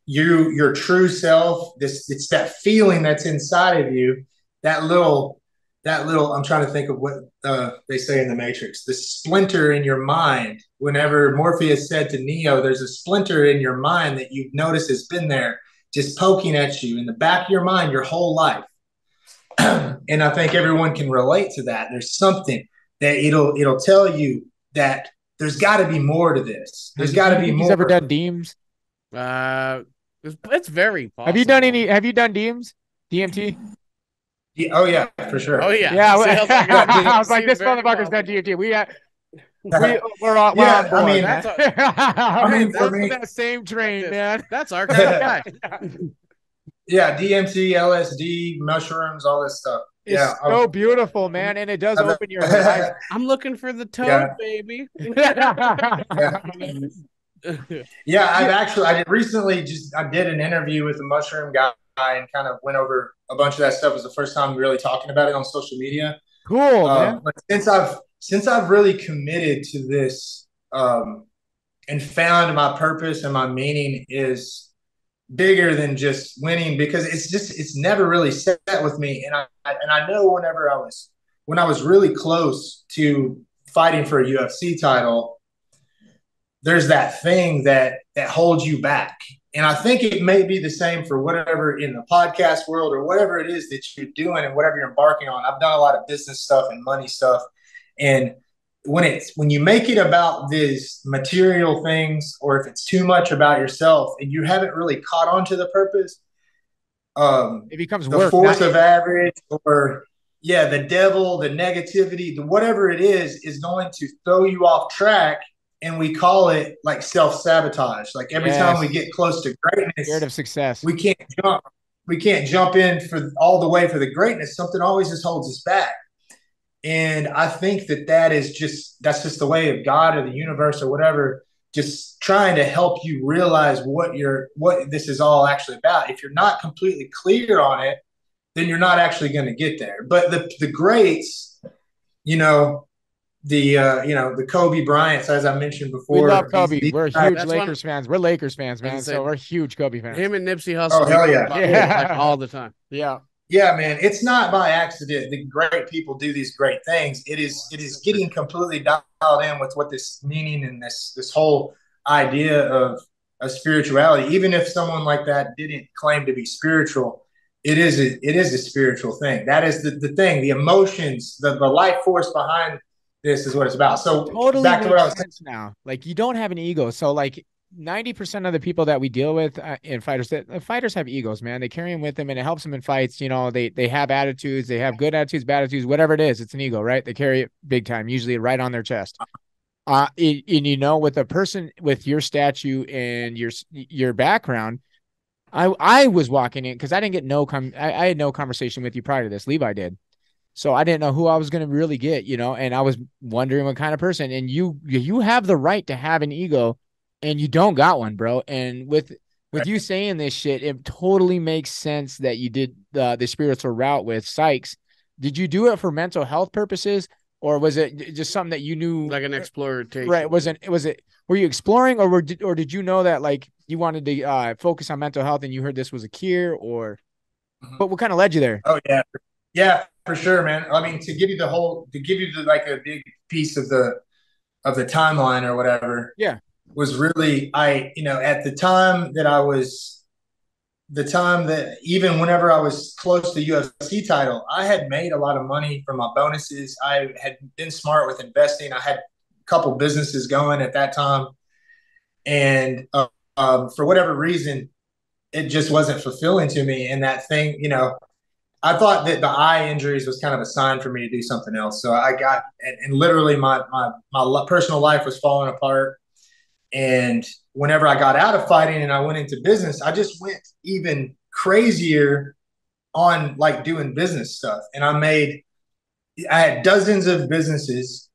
your true self. It's that feeling that's inside of you, that little I'm trying to think of what they say in the Matrix, the splinter in your mind. Whenever Morpheus said to Neo, there's a splinter in your mind that you've noticed has been there, just poking at you in the back of your mind your whole life. And I think everyone can relate to that. There's something that it'll tell you that there's got to be more to this. There's got to be more. He's ever done Deems? It's very possible. Have you done Deems? DMT? Yeah, oh yeah, for sure. Oh yeah. Yeah. I was like, this motherfucker's done DMT. We're on board. I mean, for me, that same train, man. That's our kind of guy. Yeah, DMT, LSD, mushrooms, all this stuff. It's so beautiful, man, and it does open your eyes. I'm looking for the toad, baby. I recently I did an interview with a mushroom guy and kind of went over a bunch of that stuff. It was the first time really talking about it on social media. Cool, man. But since I've really committed to this and found my purpose and my meaning is bigger than just winning, because it's never really set with me. And I know when I was really close to fighting for a UFC title, there's that thing that holds you back. And I think it may be the same for whatever in the podcast world or whatever it is that you're doing and whatever you're embarking on. I've done a lot of business stuff and money stuff. And when you make it about these material things, or if it's too much about yourself and you haven't really caught on to the purpose, it becomes the force of average, or the devil, the negativity, whatever it is going to throw you off track. And we call it like self-sabotage. Like every time we get close to greatness, scared of success, we can't jump in for all the way for the greatness. Something always just holds us back. And I think that's just the way of God or the universe or whatever, just trying to help you realize what this is all actually about. If you're not completely clear on it, then you're not actually going to get there. But the greats, the Kobe Bryants, as I mentioned before. We love Kobe. We're huge Lakers fans. We're Lakers fans, man. So we're huge Kobe fans. Him and Nipsey Hussle. Oh, hell yeah. Like all the time. Yeah. Yeah, man, it's not by accident. The great people do these great things. It is getting completely dialed in with what this meaning and this whole idea of spirituality. Even if someone like that didn't claim to be spiritual, it is a spiritual thing. That is the thing. The emotions, the life force behind this is what it's about. So totally back to what I was saying now. Like, you don't have an ego. So like 90% of the people that we deal with in fighters have egos, man. They carry them with them, and it helps them in fights. They have attitudes, they have good attitudes, bad attitudes, whatever it is. It's an ego, right? They carry it big time, usually right on their chest. With a person with your statue and your background, I was walking in because I didn't get I had no conversation with you prior to this. Levi did. So I didn't know who I was going to really get, and I was wondering what kind of person. And you have the right to have an ego, and you don't got one, bro. And with you saying this shit, it totally makes sense that you did the spiritual route with Sykes. Did you do it for mental health purposes, or was it just something that you knew, like an exploration? Right? Were you exploring, or did you know that like you wanted to focus on mental health, and you heard this was a cure, or what kind of led you there? Oh yeah, for sure, man. I mean, to give you like a big piece of the timeline or whatever. Yeah. Was really, at the time that even whenever I was close to the UFC title, I had made a lot of money from my bonuses. I had been smart with investing. I had a couple businesses going at that time. And for whatever reason, it just wasn't fulfilling to me. And that thing, I thought that the eye injuries was kind of a sign for me to do something else. So I got, and literally my personal life was falling apart. And whenever I got out of fighting and I went into business, I just went even crazier on like doing business stuff. And I had dozens of businesses,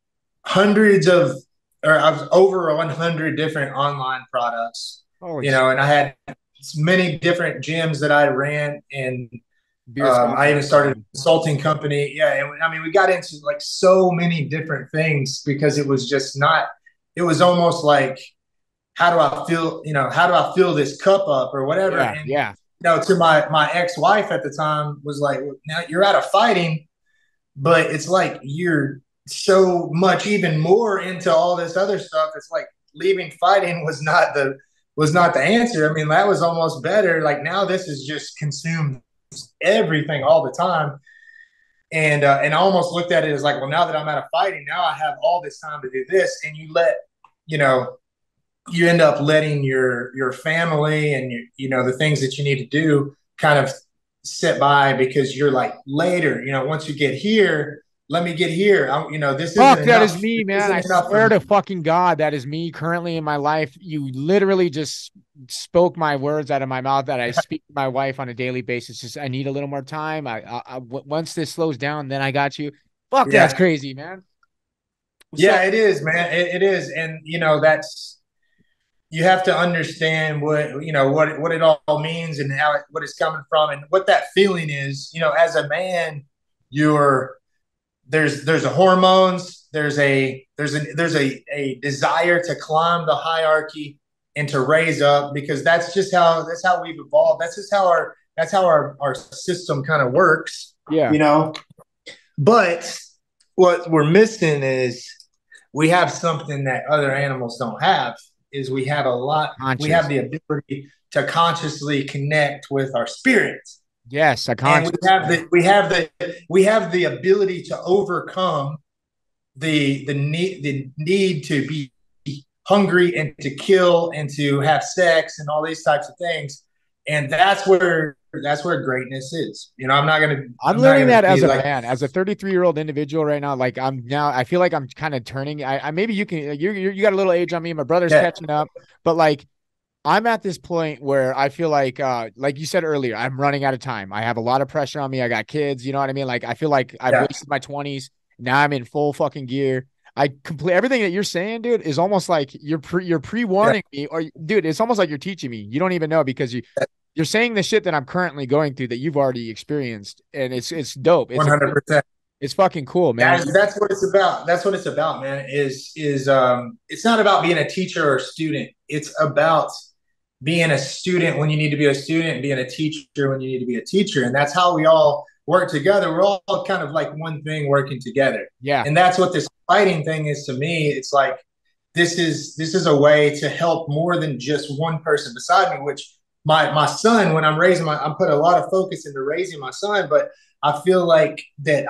I was over 100 different online products, and I had many different gyms that I ran. And Sponsor. I even started a consulting company. Yeah, and I mean, we got into like so many different things because it was just not. It was almost like, how do I feel? You know, how do I fill this cup up or whatever? Yeah, And yeah. you know, to my ex-wife at the time was like, well, now you're out of fighting, but it's like you're so much even more into all this other stuff. It's like leaving fighting was not the answer. I mean, that was almost better. Like now this is just consumed everything all the time. And I almost looked at it as like, well, now that I'm out of fighting, now I have all this time to do this. And you know, you end up letting your family and you know, the things that you need to do kind of sit by because you're like later, you know, once you get here, let me get here. You know, this Fuck, isn't that enough. is me, This man. I isn't enough swear for to me. fucking God, that is me currently in my life. You literally just spoke my words out of my mouth that I speak to my wife on a daily basis. Just, I need a little more time. Once this slows down, then I got you. Fuck, that's Yeah. crazy, man. So, Yeah, it is, man. It is. And you know, that's, you have to understand what, you know, what it all means and what it's coming from and what that feeling is. You know, as a man, you're there's a hormones, there's a desire to climb the hierarchy and to raise up, because that's how we've evolved. That's just how our system kind of works, yeah, you know. But what we're missing is we have something that other animals don't have, is we have conscious. the ability to consciously connect with our spirits. Yes, a And conscious. we have the ability to overcome the need to be hungry and to kill and to have sex and all these types of things. And that's where greatness is. You know, I'm I'm not learning gonna that be as a like, man, as a 33-year-old individual right now. Like I feel like I'm kind of turning. I maybe you can, you got a little age on me. My brother's yeah, catching up, but like I'm at this point where I feel like you said earlier, I'm running out of time. I have a lot of pressure on me. I got kids, you know what I mean? Like, I feel like I've yeah, wasted my 20s. Now I'm in full fucking gear. I complete everything that you're saying, dude, is almost like you're yeah, pre-warning me, or dude, it's almost like you're teaching me. You don't even know because you're saying the shit that I'm currently going through that you've already experienced. And it's dope. 100%. It's fucking cool, man. That's what it's about. That's what it's about, man. Is it's not about being a teacher or a student. It's about being a student when you need to be a student and being a teacher when you need to be a teacher. And that's how we all work together. We're all kind of like one thing working together. Yeah. And that's what this fighting thing is to me. It's like this is a way to help more than just one person beside me, which my son, when I'm put a lot of focus into raising my son, but I feel like that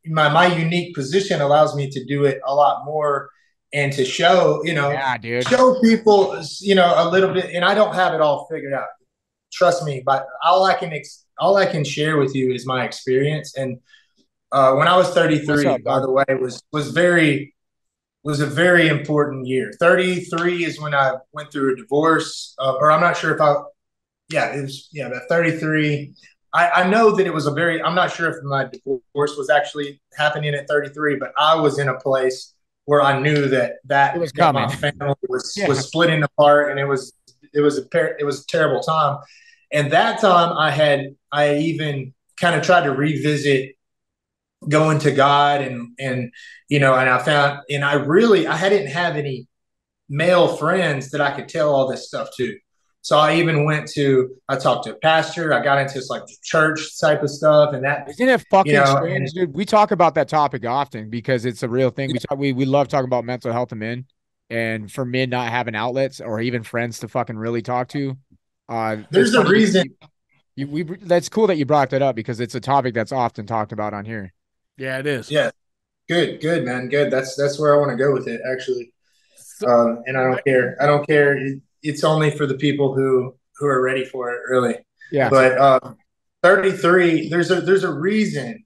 my unique position allows me to do it a lot more and to show, you know, Yeah, dude. show people, you know, a little bit. And I don't have it all figured out. Trust me, but all I can share with you is my experience. And when I was What's 33, up, by dog? the way, was a very important year. 33 is when I went through a divorce, or I'm not sure if it was, yeah, about 33. I know that it was I'm not sure if my divorce was actually happening at 33, but I was in a place where I knew It was that coming. my family Yeah. was splitting apart, and it was a terrible time. And that time I even kind of tried to revisit going to God, and you know, and I found, and I didn't have any male friends that I could tell all this stuff to. So I talked to a pastor. I got into this like church type of stuff, and that, Isn't it you fucking know, and strange, dude? We talk about that topic often because it's a real thing. We love talking about mental health of men, and for men not having outlets or even friends to fucking really talk to. It's there's a funny. reason. That's cool that you brought that up because it's a topic that's often talked about on here. Yeah, it is. Yeah, good, man, good. That's where I want to go with it, actually. So, And I don't care. I don't care. It's only for the people who are ready for it, really. Yeah. But 33, there's a reason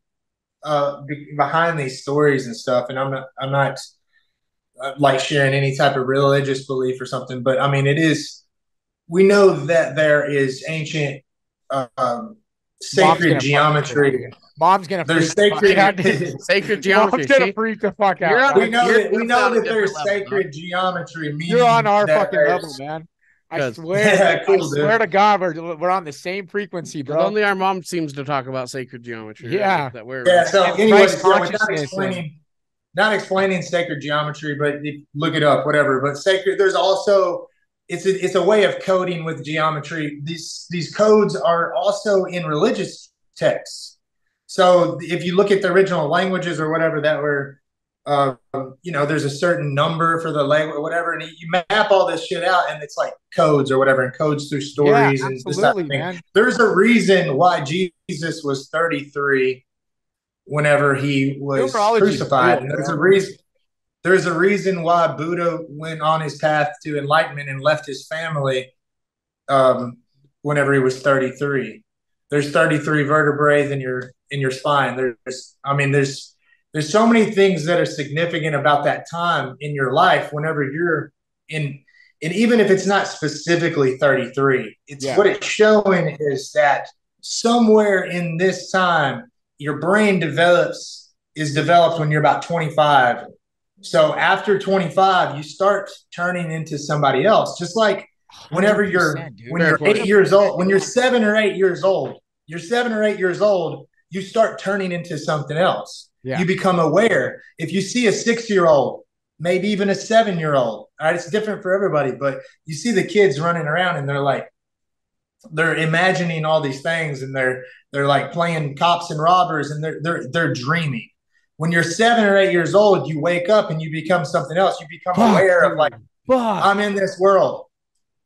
behind these stories and stuff, and I'm not like sharing any type of religious belief or something, but I mean, it is. We know that there is ancient Mom's sacred gonna fucking geometry. Mom's gonna There's freak the fuck sacred. out, dude. sacred geometry. Mom's gonna See? freak the fuck You're out. on Dog. We know You're that on a different there's level, sacred geometry, You're on meaning our that fucking level, there's man. I 'Cause- swear, Cool, I dude. swear to God, we're on the same frequency, But bro. only our mom seems to talk about sacred geometry. Right? Yeah. That we're Yeah. So, And anyways, Christ yeah, without consciousness not explaining sacred geometry, but look it up, whatever. But sacred, there's also it's a way of coding with geometry. These codes are also in religious texts. So if you look at the original languages or whatever that were, there's a certain number for the language or whatever, and you map all this shit out, and it's like codes or whatever, and codes through stories and this type of thing. man. There's a reason why Jesus was 33 whenever he was crucified. And there's a reason why Buddha went on his path to enlightenment and left his family whenever he was 33. There's 33 vertebrae in your spine. There's so many things that are significant about that time in your life whenever you're in, and even if it's not specifically 33, what it's showing is that somewhere in this time your brain is developed when you're about 25. So after 25, you start turning into somebody else. Just like whenever you're 8 years old, when you're 7 or 8 years old, you start turning into something else. Yeah. You become aware. If you see a 6-year-old, maybe even a 7-year-old, all right, it's different for everybody, but you see the kids running around and they're imagining all these things, and they're like playing cops and robbers, and they're dreaming. When you're 7 or 8 years old, you wake up and you become something else. You become aware of I'm in this world.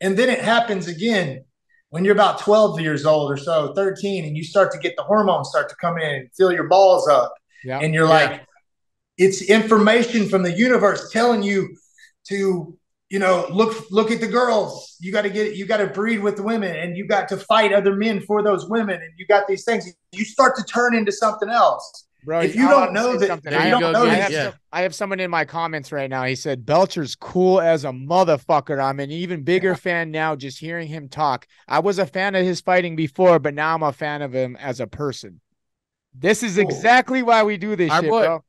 And then it happens again when you're about 12 years old or so, 13, and you start to get the hormones start to come in and fill your balls up. Yeah. And you're like, it's information from the universe telling you to, look at the girls. You got to breed with the women, and you got to fight other men for those women. And you got these things. You start to turn into something else. Bro, if you don't know that, I have someone in my comments right now. He said, Belcher's cool as a motherfucker. I'm an even bigger fan now just hearing him talk. I was a fan of his fighting before, but now I'm a fan of him as a person. This is exactly why we do this shit, bro.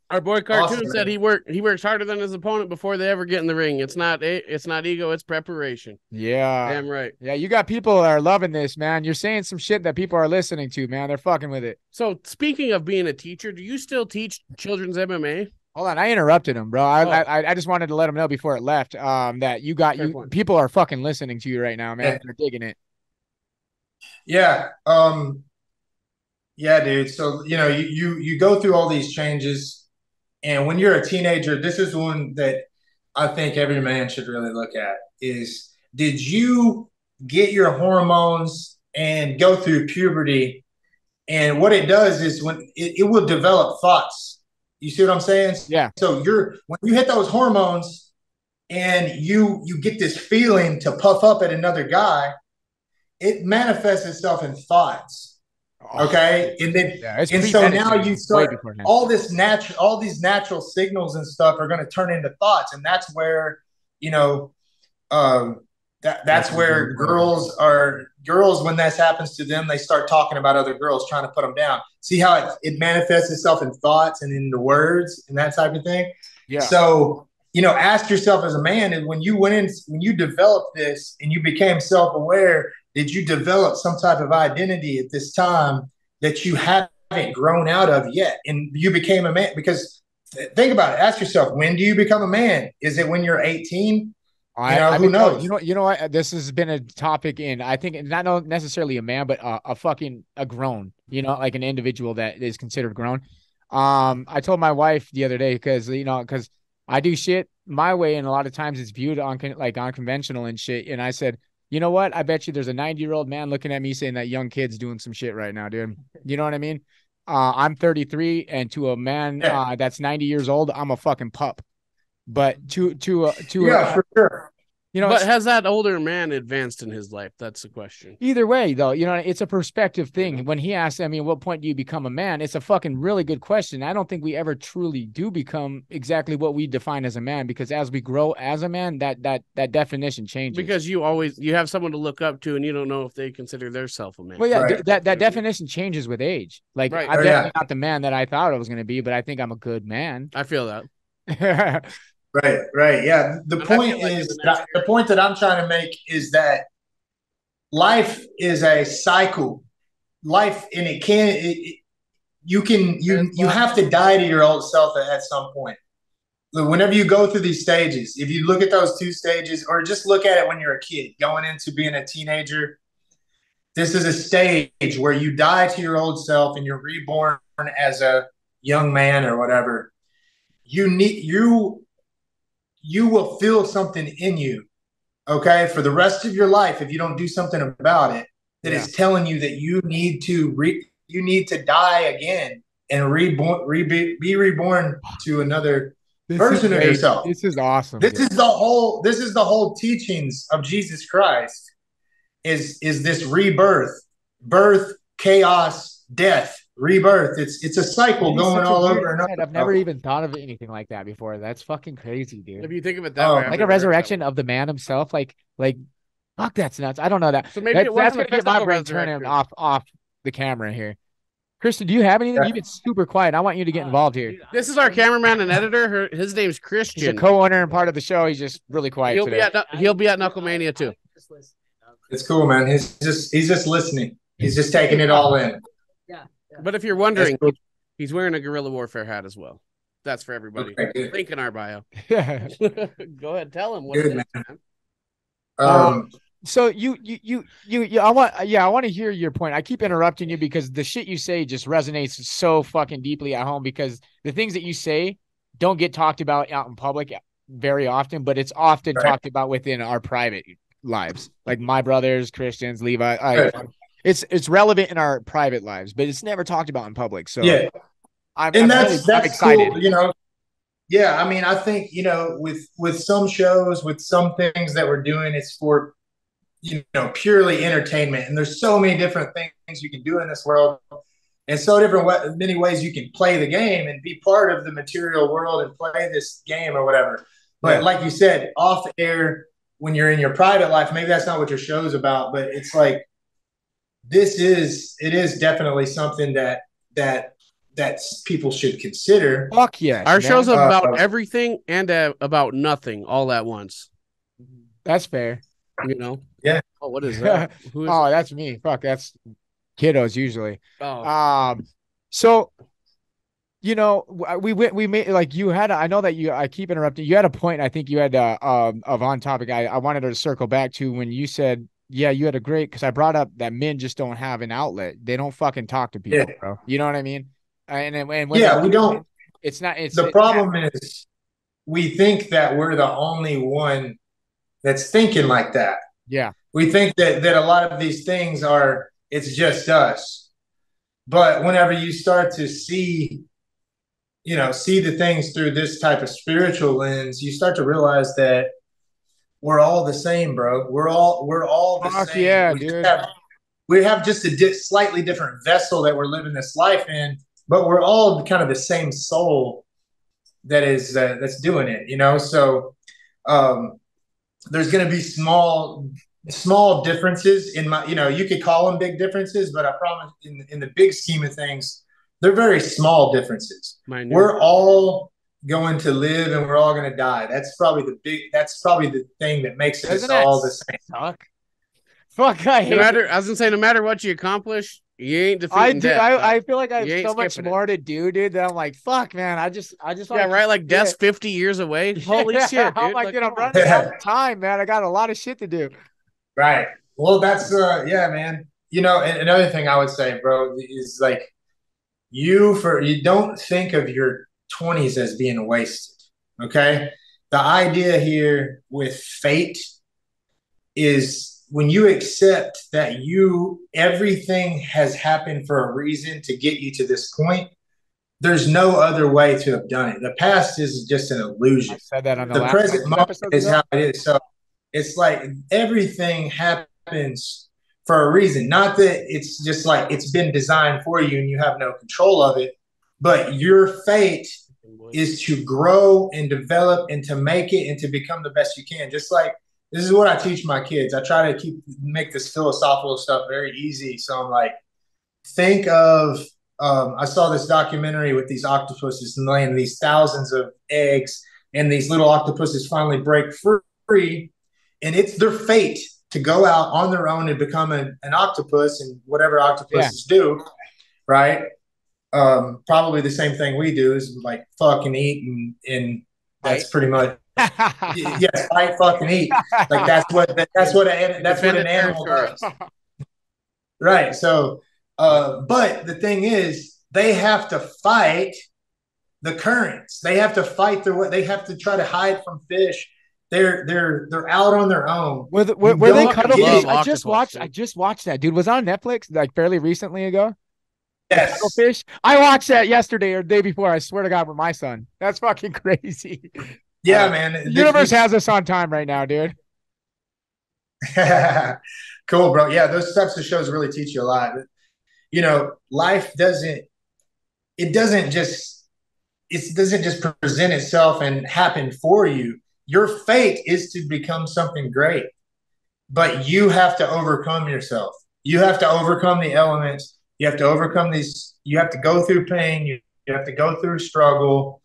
Our boy Cartoon said he works harder than his opponent before they ever get in the ring. It's not ego, it's preparation. Yeah. Damn right. Yeah, you got people that are loving this, man. You're saying some shit that people are listening to, man. They're fucking with it. So speaking of being a teacher, do you still teach children's MMA? Hold on, I interrupted him, bro. I just wanted to let him know before it left that people are fucking listening to you right now, man. They're digging it. Yeah. Yeah, dude. So, you go through all these changes. And when you're a teenager, this is one that I think every man should really look at is, did you get your hormones and go through puberty? And what it does is when it will develop thoughts. You see what I'm saying? Yeah. So when you hit those hormones and you get this feeling to puff up at another guy, it manifests itself in thoughts. Okay, and then so now you start all these natural signals and stuff are going to turn into thoughts, and that's where that's where girls when this happens to them, they start talking about other girls, trying to put them down. See how it manifests itself in thoughts and in the words and that type of thing. Yeah. So ask yourself as a man, and when you developed this and you became self-aware, did you develop some type of identity at this time that you haven't grown out of yet? And you became a man, because think about it. Ask yourself, when do you become a man? Is it when you're 18? Who knows? You know what? This has been a topic I think not necessarily a man, but a grown, like an individual that is considered grown. I told my wife the other day, because I do shit my way, and a lot of times it's viewed unconventional and shit. And I said, you know what? I bet you there's a 90-year-old man looking at me saying that young kid's doing some shit right now, dude. You know what I mean? I'm 33, and to a man that's 90 years old, I'm a fucking pup. But to for sure. But has that older man advanced in his life? That's the question. Either way, though, it's a perspective thing. When he asks, at what point do you become a man? It's a fucking really good question. I don't think we ever truly do become exactly what we define as a man, because as we grow as a man, that definition changes. Because you have someone to look up to, and you don't know if they consider themselves a man. Well, yeah, right. that definition changes with age. Like, I'm definitely not the man that I thought I was going to be, but I think I'm a good man. I feel that. Right. Yeah. The And I point feel like in is the next the point that I'm trying to make is that life is a cycle. Life, and you have to die to your old self at some point. Whenever you go through these stages, if you look at those two stages, or just look at it when you're a kid going into being a teenager, this is a stage where you die to your old self and you're reborn as a young man or whatever. You will feel something in you, okay, for the rest of your life if you don't do something about it, that is telling you that you need to die again and be reborn to another version of yourself. This is awesome. This is the whole teachings of Jesus Christ is this rebirth, birth, chaos, death, rebirth. It's a cycle going all over and over. I've never even thought of anything like that before. That's fucking crazy, dude. If you think of it that way, like a resurrection of the man himself, like fuck, that's nuts. I don't know that. So maybe that's gonna get my brain turning off the camera here. Kristen, do you have anything? You've been super quiet. I want you to get involved here. This is our cameraman and editor. His name's Christian. He's a co-owner and part of the show. He's just really quiet. He'll be at Knucklemania too. It's cool, man. He's just listening. He's just taking it all in. Yeah. But if you're wondering, he's wearing a Guerrilla Warfare hat as well. That's for everybody. Okay, link in our bio. Go ahead, tell him what it is, man. So I want to hear your point. I keep interrupting you because the shit you say just resonates so fucking deeply at home, because the things that you say don't get talked about out in public very often, but it's often talked about within our private lives, like my brothers, Christians, Levi. It's relevant in our private lives, but it's never talked about in public. So I'm excited. Cool, Yeah, I mean, I think, with some shows, with some things that we're doing, it's for, purely entertainment. And there's so many different things you can do in this world, and so many ways you can play the game and be part of the material world and play this game or whatever. But like you said, off air, when you're in your private life, maybe that's not what your show's about, but it's like, it is definitely something that people should consider. Fuck yeah. Our show's about everything and about nothing all at once. That's fair. Yeah. Oh, what is that? That's me. Fuck, that's kiddos usually. So, we made, like, you had, I know that I keep interrupting. You had a point. I think you had of on topic. I wanted to circle back to when you said, yeah, you had a great, because I brought up that men just don't have an outlet. They don't fucking talk to people, bro. You know what I mean? And when we don't. It's not. It's the problem is we think that we're the only one that's thinking like that. Yeah, we think that a lot of these things it's just us. But whenever you start to see the things through this type of spiritual lens, you start to realize that we're all the same, bro. We're all the same. Yeah, dude. We have just a slightly different vessel that we're living this life in, but we're all kind of the same soul that is that's doing it. So there's going to be small differences in my. You could call them big differences, but I promise, in the big scheme of things, they're very small differences. We're all going to live and we're all going to die. That's probably the thing that makes us all the same. Fuck, I hate it. I was gonna say, no matter what you accomplish, you ain't defeating death. I feel like I have so much more to do, dude, that I'm like, fuck, man. I just right. Like death's 50 years away. Holy shit, dude. I'm like, I'm running out of time, man. I got a lot of shit to do. Right. Well, that's man. Another thing I would say, bro, is like you don't think of your 20s as being wasted. Okay. The idea here with fate is when you accept that everything has happened for a reason to get you to this point, there's no other way to have done it. The past is just an illusion. I said that on the present moment is how it is. So it's like everything happens for a reason. Not that it's just like it's been designed for you and you have no control of it, but your fate is to grow and develop and to make it and to become the best you can. Just like, this is what I teach my kids. I try to make this philosophical stuff very easy. So I'm like, think of, I saw this documentary with these octopuses laying these thousands of eggs and these little octopuses finally break free, and it's their fate to go out on their own and become an octopus and whatever octopuses do, right? Probably the same thing we do is like fuck and eat, and that's pretty much yes, fight, fuck, and eat. Like that's what an animal does, right? So, but the thing is, they have to fight the currents. They have to fight their way. They have to try to hide from fish. They're out on their own. Were they cuttlefish? I just watched that, dude. Was it on Netflix like fairly recently ago? Yes. Cuttlefish. I watched that yesterday or the day before. I swear to God, with my son. That's fucking crazy. Yeah, man. The universe has us on time right now, dude. Cool, bro. Yeah, those types of shows really teach you a lot. You know, life doesn't just present itself and happen for you. Your fate is to become something great, but you have to overcome yourself. You have to overcome the elements. You have to overcome these. You have to go through pain. You have to go through struggle,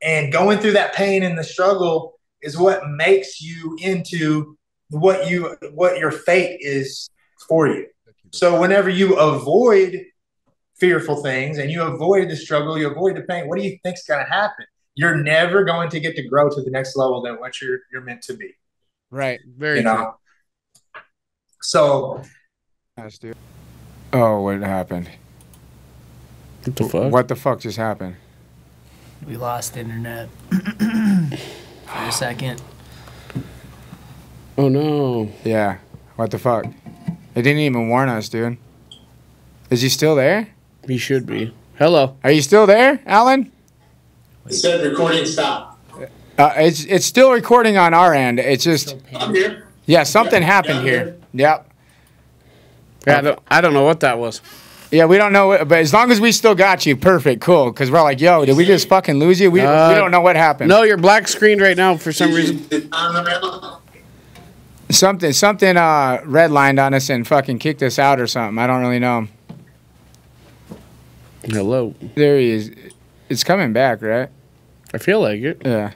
and going through that pain and the struggle is what makes you into what your fate is for you. So whenever you avoid fearful things and you avoid the struggle, you avoid the pain, what do you think's going to happen? You're never going to get to grow to the next level than what you're meant to be. Right. Very true. So, oh, what happened? What the fuck? What the fuck just happened? We lost internet for a second. Oh no. Yeah. What the fuck? They didn't even warn us, dude. Is he still there? He should be. Hello. Are you still there, Alan? It said recording stop. It's still recording on our end. It's just I'm here. Yeah, something happened here. Yep. Yeah, I don't know what that was. Yeah, we don't know, but as long as we still got you, perfect, cool. Because we're like, yo, did we just fucking lose you? We don't know what happened. No, you're black screened right now for some reason. Something redlined on us and fucking kicked us out or something. I don't really know. Hello. There he is. It's coming back, right? I feel like it. Yeah.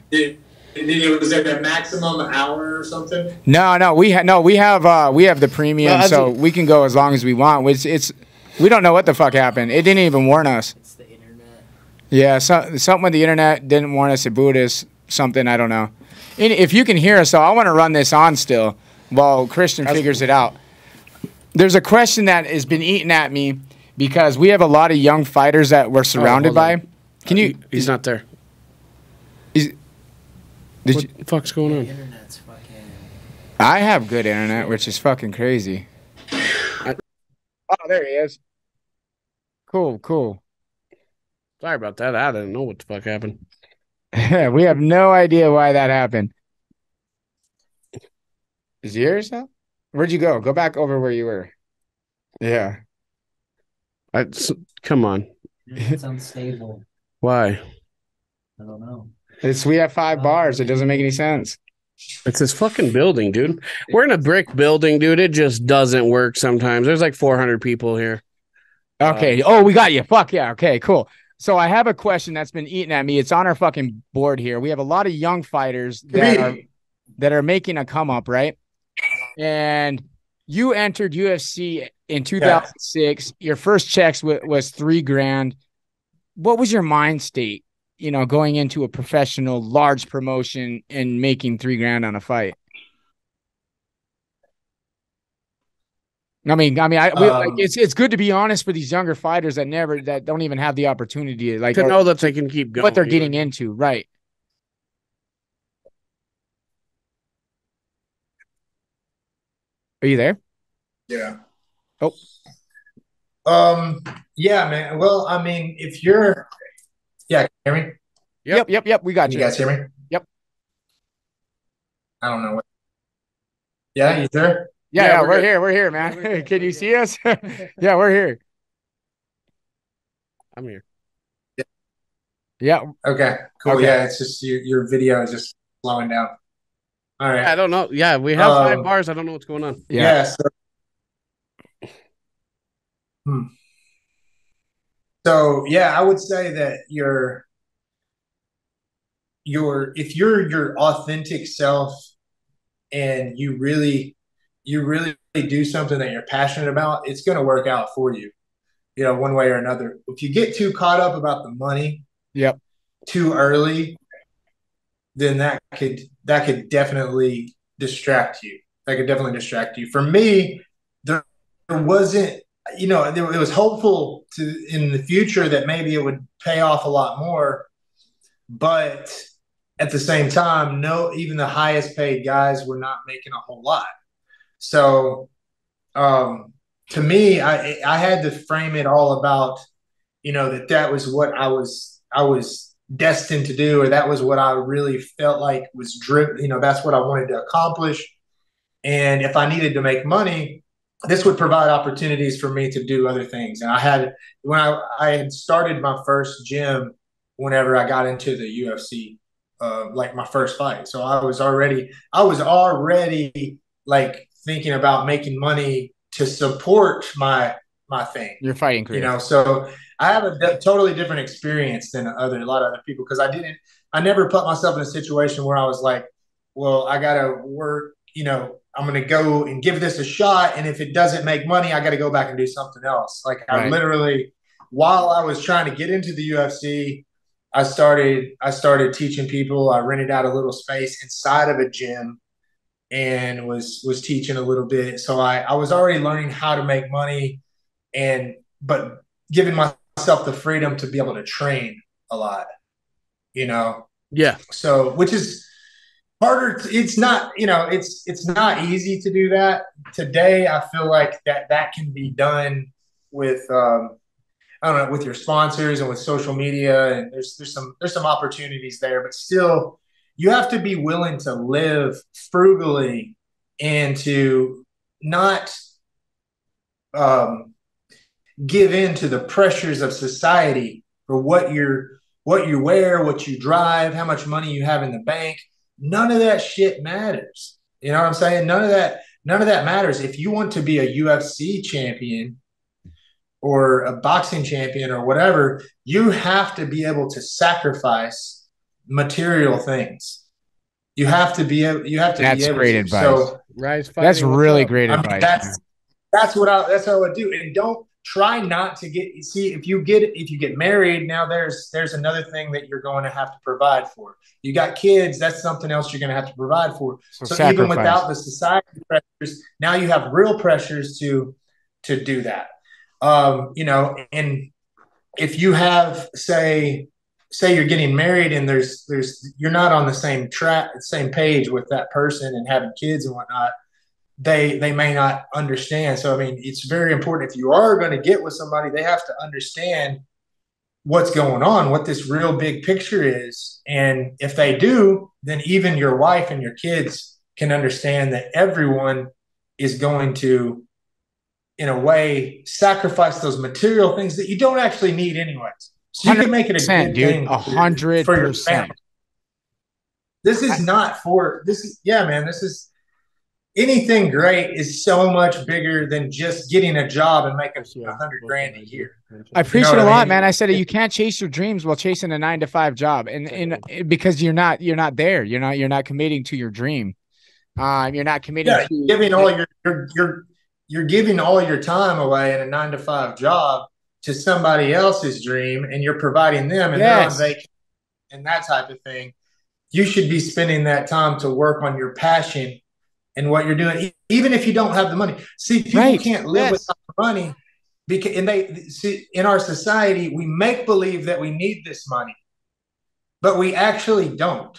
Was it a maximum hour or something? No. We have the premium, so we can go as long as we want. We don't know what the fuck happened. It didn't even warn us. It's the internet. Yeah, something with the internet didn't warn us. It booed us. Something, I don't know. If you can hear us, though, I want to run this on still while Christian figures it out. There's a question that has been eating at me because we have a lot of young fighters that we're surrounded by. Can you? He's not there. What the fuck's going on? Internet's fucking. I have good internet, which is fucking crazy. Oh, there he is. Cool. Sorry about that. I didn't know what the fuck happened. We have no idea why that happened. Is he here now? Where'd you go? Go back over where you were. Yeah. Come on. It's unstable. Why? I don't know. We have 5 bars. It doesn't make any sense. It's this fucking building, dude. We're in a brick building, dude. It just doesn't work sometimes. There's like 400 people here. Okay. We got you. Fuck yeah. Okay, cool. So I have a question that's been eating at me. It's on our fucking board here. We have a lot of young fighters that are making a come up, right? And you entered UFC in 2006. Your first checks was $3,000. What was your mind state? Going into a professional large promotion and making $3,000 on a fight. It's good to be honest for these younger fighters that don't even have the opportunity to know that they can keep going. What they're getting into, right? Are you there? Yeah. Oh. Yeah, man. Well, I mean, if you're can you hear me? Yep. We got you. You guys hear me? Yep. I don't know what. Yeah, you there? Yeah, we're here. We're here, man. Can you see us? Yeah, we're here. I'm here. Yeah. Okay, cool. Okay. Yeah, it's just your video is just slowing down. All right. I don't know. Yeah, we have 5 bars. I don't know what's going on. Yeah. So yeah, I would say that if you're your authentic self and you really do something that you're passionate about, it's going to work out for you, one way or another. If you get too caught up about the money Yep. too early, then that could definitely distract you. That could definitely distract you. For me, there wasn't, it was hopeful in the future that maybe it would pay off a lot more, but at the same time, no, even the highest paid guys were not making a whole lot. So, to me, I had to frame it all about, that was what I was destined to do, or that was what I really felt like was driven. That's what I wanted to accomplish. And if I needed to make money, this would provide opportunities for me to do other things. And when I had started my first gym, whenever I got into the UFC, like my first fight. So I was already like thinking about making money to support my thing. Your fighting career. So I have a totally different experience than a lot of other people, because I never put myself in a situation where I was like, well, I got to work, I'm going to go and give this a shot. And if it doesn't make money, I got to go back and do something else. Like I literally, while I was trying to get into the UFC, I started teaching people. I rented out a little space inside of a gym and was teaching a little bit. So I was already learning how to make money, but giving myself the freedom to be able to train a lot, Yeah. So, which is harder. It's not, it's not easy to do that today. I feel like that can be done with, I don't know, with your sponsors and with social media, and there's some opportunities there, but still you have to be willing to live frugally and to not give in to the pressures of society for what you wear, what you drive, how much money you have in the bank. None of that shit matters. You know what I'm saying? None of that matters. If you want to be a UFC champion or a boxing champion or whatever, you have to be able to sacrifice material things. You have to be able. That's great advice. So, that's really great advice. That's what I would do. And don't try not to see if you get married. Now there's another thing that you're going to have to provide for. You got kids. That's something else you're going to have to provide for. So even without the society pressures, now you have real pressures to do that. And if you have, say you're getting married and you're not on the same page with that person and having kids and whatnot, they may not understand. So, I mean, it's very important if you are going to get with somebody, they have to understand what's going on, what this real big picture is. And if they do, then even your wife and your kids can understand that everyone is going to, in a way, sacrifice those material things that you don't actually need anyways. So you can make it a good thing 100% for your family. This is anything great is so much bigger than just getting a job and making $100,000 a year. I appreciate it a lot, man. I said you can't chase your dreams while chasing a 9-to-5 job, and because you're not there. You're not committing to your dream. You're not committing to giving all you're giving all your time away in a 9-to-5 job to somebody else's dream, and you're providing them, and they're on vacation and that type of thing. You should be spending that time to work on your passion and what you're doing, even if you don't have the money. See, people can't live without money, because in our society, we make believe that we need this money, but we actually don't.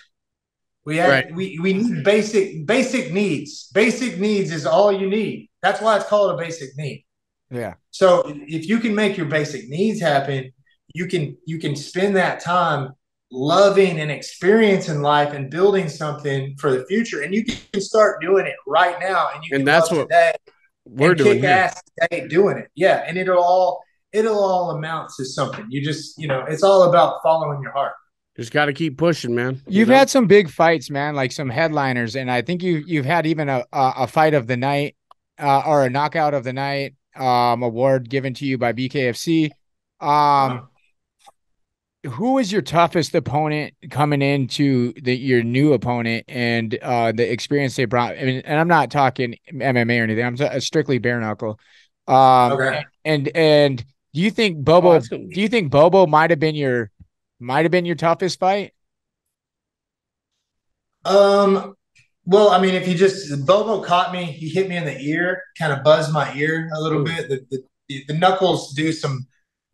We need basic needs. Basic needs is all you need. That's why it's called a basic need. Yeah. So if you can make your basic needs happen, you can spend that time loving and experiencing life and building something for the future. And you can start doing it right now. And that's what we're doing. Kick ass today doing it. Yeah. And it'll all amount to something. You just, it's all about following your heart. Just got to keep pushing, man. You've had some big fights, man, like some headliners. And I think you've had even a fight of the night or a knockout of the night award given to you by BKFC. who was your toughest opponent coming into your new opponent and the experience they brought? I mean, and I'm not talking MMA or anything. I'm strictly bare knuckle. Okay. And do you think Oh, Bobo? that's gonna Do be you think Bobo might have been your toughest fight? Well, I mean, if you just Bobo caught me, he hit me in the ear, kind of buzzed my ear a little ooh. bit. The knuckles do some.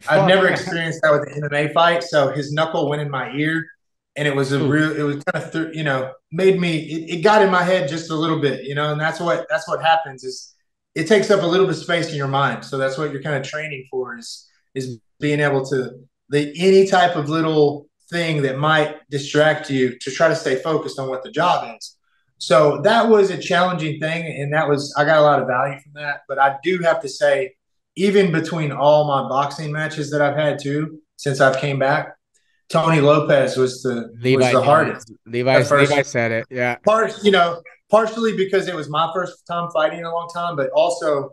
I've Fuck. never experienced that with an MMA fight, so his knuckle went in my ear, and it was a Ooh. real. It was kind of made me. It got in my head just a little bit, and that's what happens is it takes up a little bit of space in your mind. So that's what you're kind of training for is being able to any type of little thing that might distract you to try to stay focused on what the job is. So that was a challenging thing, and I got a lot of value from that. But I do have to say, even between all my boxing matches that I've had too, since I've came back, Tony Lopez was Levi the knew it. hardest Levi at Levi first. said it. Yeah. Partially because it was my first time fighting in a long time, but also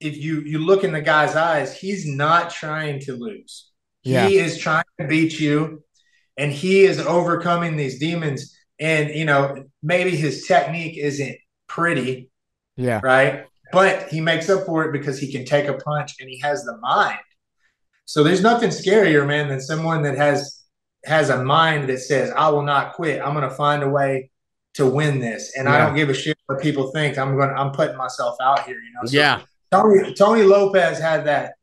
if you look in the guy's eyes, he's not trying to lose. Yeah. He is trying to beat you, and he is overcoming these demons. And maybe his technique isn't pretty, Yeah. right? But he makes up for it because he can take a punch and he has the mind. So there's nothing scarier, man, than someone that has a mind that says, "I will not quit. I'm going to find a way to win this, and I Yeah. don't give a shit what people think. I'm putting myself out here." So Yeah. Tony Lopez had that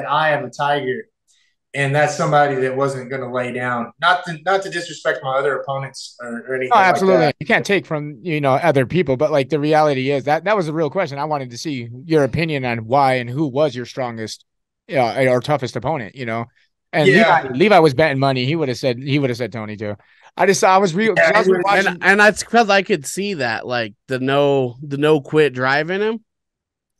eye of a tiger, and that's somebody that wasn't going to lay down. Not to disrespect my other opponents or anything Oh, like absolutely. that. You can't take from, other people, but like the reality is that was a real question. I wanted to see your opinion on why and who was your strongest, or toughest opponent. And Yeah, Levi was betting money. He would have said Tony too. I was real because I yeah, was watching. And that's because I could see that, like the no quit drive in him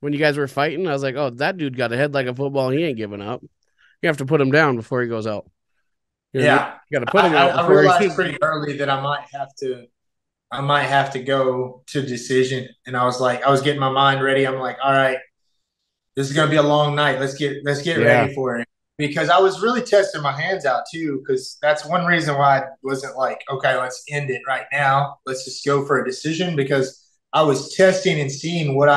when you guys were fighting. I was like, oh, that dude got a head like a football. He ain't giving up. You have to put him down before he goes out. You know what I mean? yeah. You got to put him I, out I before realized he. pretty early that I might have to go to decision, and I was getting my mind ready. I'm like, all right, this is gonna be a long night. Let's get Yeah. ready for it. Because I was really testing my hands out too, because that's one reason why I wasn't like, okay, let's end it right now. Let's just go for a decision because I was testing and seeing what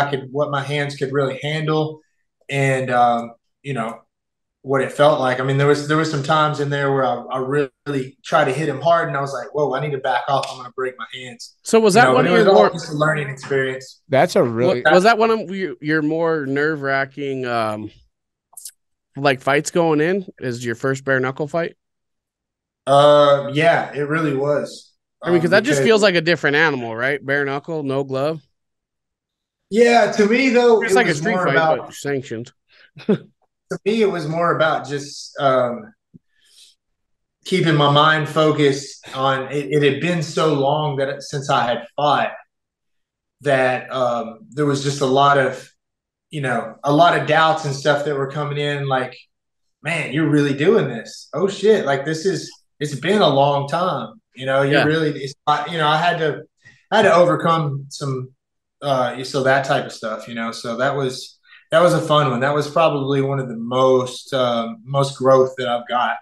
my hands could really handle, and you know, what it felt like. I mean, there was some times in there where I really tried to hit him hard, and I was like, whoa, I need to back off. I'm gonna break my hands. So was that one But of it your was all more? just a learning experience. That's a What really was that one of your more nerve wracking like fights going in? Is your first bare knuckle fight? Yeah, it really was. I mean, because that just Because feels like a different animal, right? Bare knuckle, no glove. yeah, to me though, It's like a street fight, but sanctioned. to me, it was more about just keeping my mind focused on it. It had been so long since I had fought that there was just a lot of doubts and stuff that were coming in. Like, man, you're really doing this. Oh shit! Like it's been a long time. You Yeah. really. I had to overcome some so that type of stuff. So that was a fun one. That was probably one of the most growth that I've got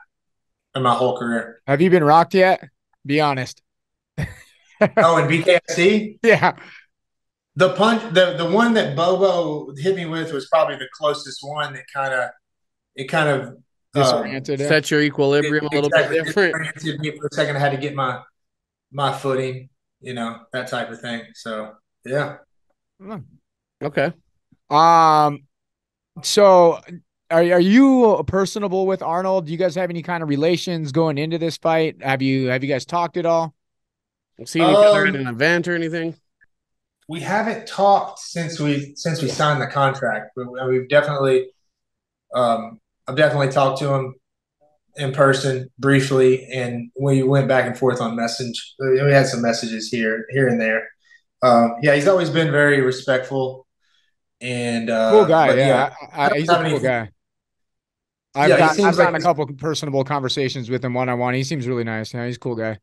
in my whole career. Have you been rocked yet? Be honest. Oh, and BKFC, Yeah. the punch, the one that Bobo hit me with was probably the closest one that kind of Disoriented. Set your equilibrium a little bit exactly different. disoriented me for a second. I had to get my footing, that type of thing. So yeah. Okay. Um. So, are you personable with Arnold? Do you guys have any kind of relations going into this fight? Have you guys talked at all? Seen each other at an event or anything? We haven't talked since we signed the contract, but we've definitely I've definitely talked to him in person briefly, and we went back and forth on message. We had some messages here and there. Yeah, he's always been very respectful, and Cool guy. but yeah, Yeah. He's a have cool anything. guy. I've Yeah, he got I've seems like gotten a couple personable conversations with him one-on-one. He seems really nice. Yeah, he's a cool guy.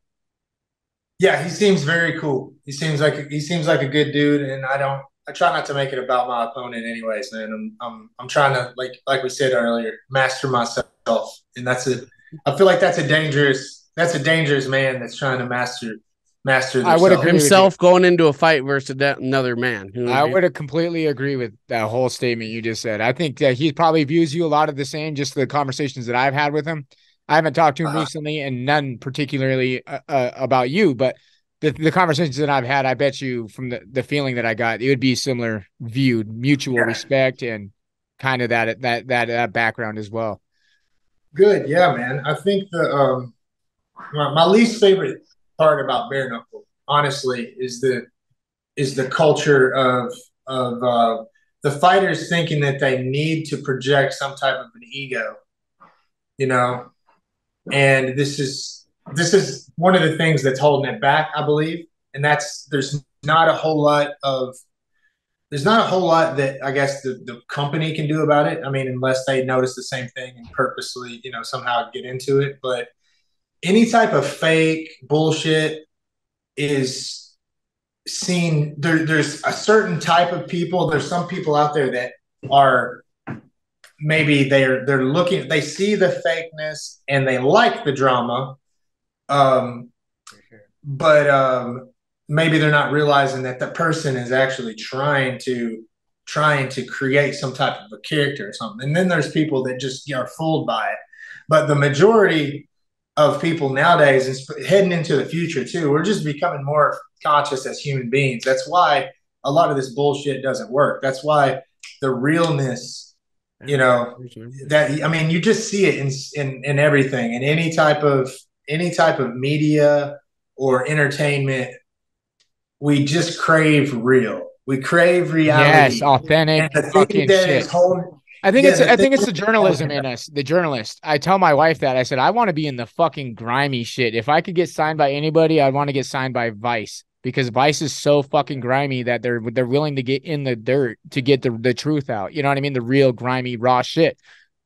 yeah, he seems very cool. He seems like a good dude, and I try not to make it about my opponent, anyways, man. I'm trying to like we said earlier, master myself, and that's it. I feel like that's a dangerous man that's trying to master I would themselves. agree with Himself going into a fight versus another man. You know what I I mean? would completely agree with that whole statement you just said. I think that he probably views you a lot of the same, just the conversations that I've had with him. I haven't talked to him recently, and none particularly about you, but the conversations that I've had, I bet you from the feeling that I got, it would be similar viewed, mutual respect, and kind of that background as well. Good, yeah, man. I think my least favorite part about bare knuckle, honestly, is the culture of the fighters thinking that they need to project some type of an ego, you know. And this is one of the things that's holding it back, I believe. And there's not a whole lot that I guess the company can do about it. I mean, unless they notice the same thing and purposely, somehow get into it. But any type of fake bullshit is seen. There's a certain type of people. There's some people out there that are maybe they're looking. They see the fakeness and they like the drama, but maybe they're not realizing that the person is actually trying to create some type of a character or something. And then there's people that just are fooled by it. But the majority of people nowadays is heading into the future too. We're just becoming more conscious as human beings. That's why a lot of this bullshit doesn't work. That's why the realness, that, I mean, you just see it in everything, in any type of media or entertainment. We just crave real. We crave reality. Yes, authentic fucking shit. I think it's the journalism in us, the journalist. I tell my wife that. I said, I want to be in the fucking grimy shit. If I could get signed by anybody, I'd want to get signed by Vice, because Vice is so fucking grimy that they're willing to get in the dirt to get the truth out. You know what I mean? The real grimy, raw shit.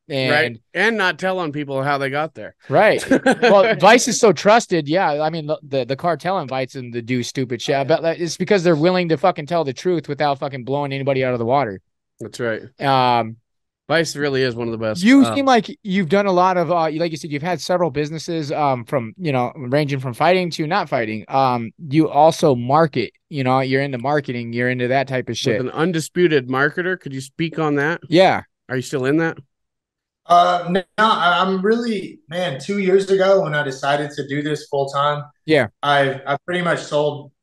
Right. And not telling people how they got there. Right. Well, Vice is so trusted. Yeah. I mean, the cartel invites them to do stupid shit. But it's because they're willing to fucking tell the truth without fucking blowing anybody out of the water. That's right. Vice really is one of the best. You seem like you've done a lot of, like you said, you've had several businesses, from, ranging from fighting to not fighting. You also market, you're into marketing, you're into that type of shit. With an undisputed marketer. Could you speak on that? Yeah. Are you still in that? No, I'm really, man, 2 years ago when I decided to do this full time. Yeah. I pretty much sold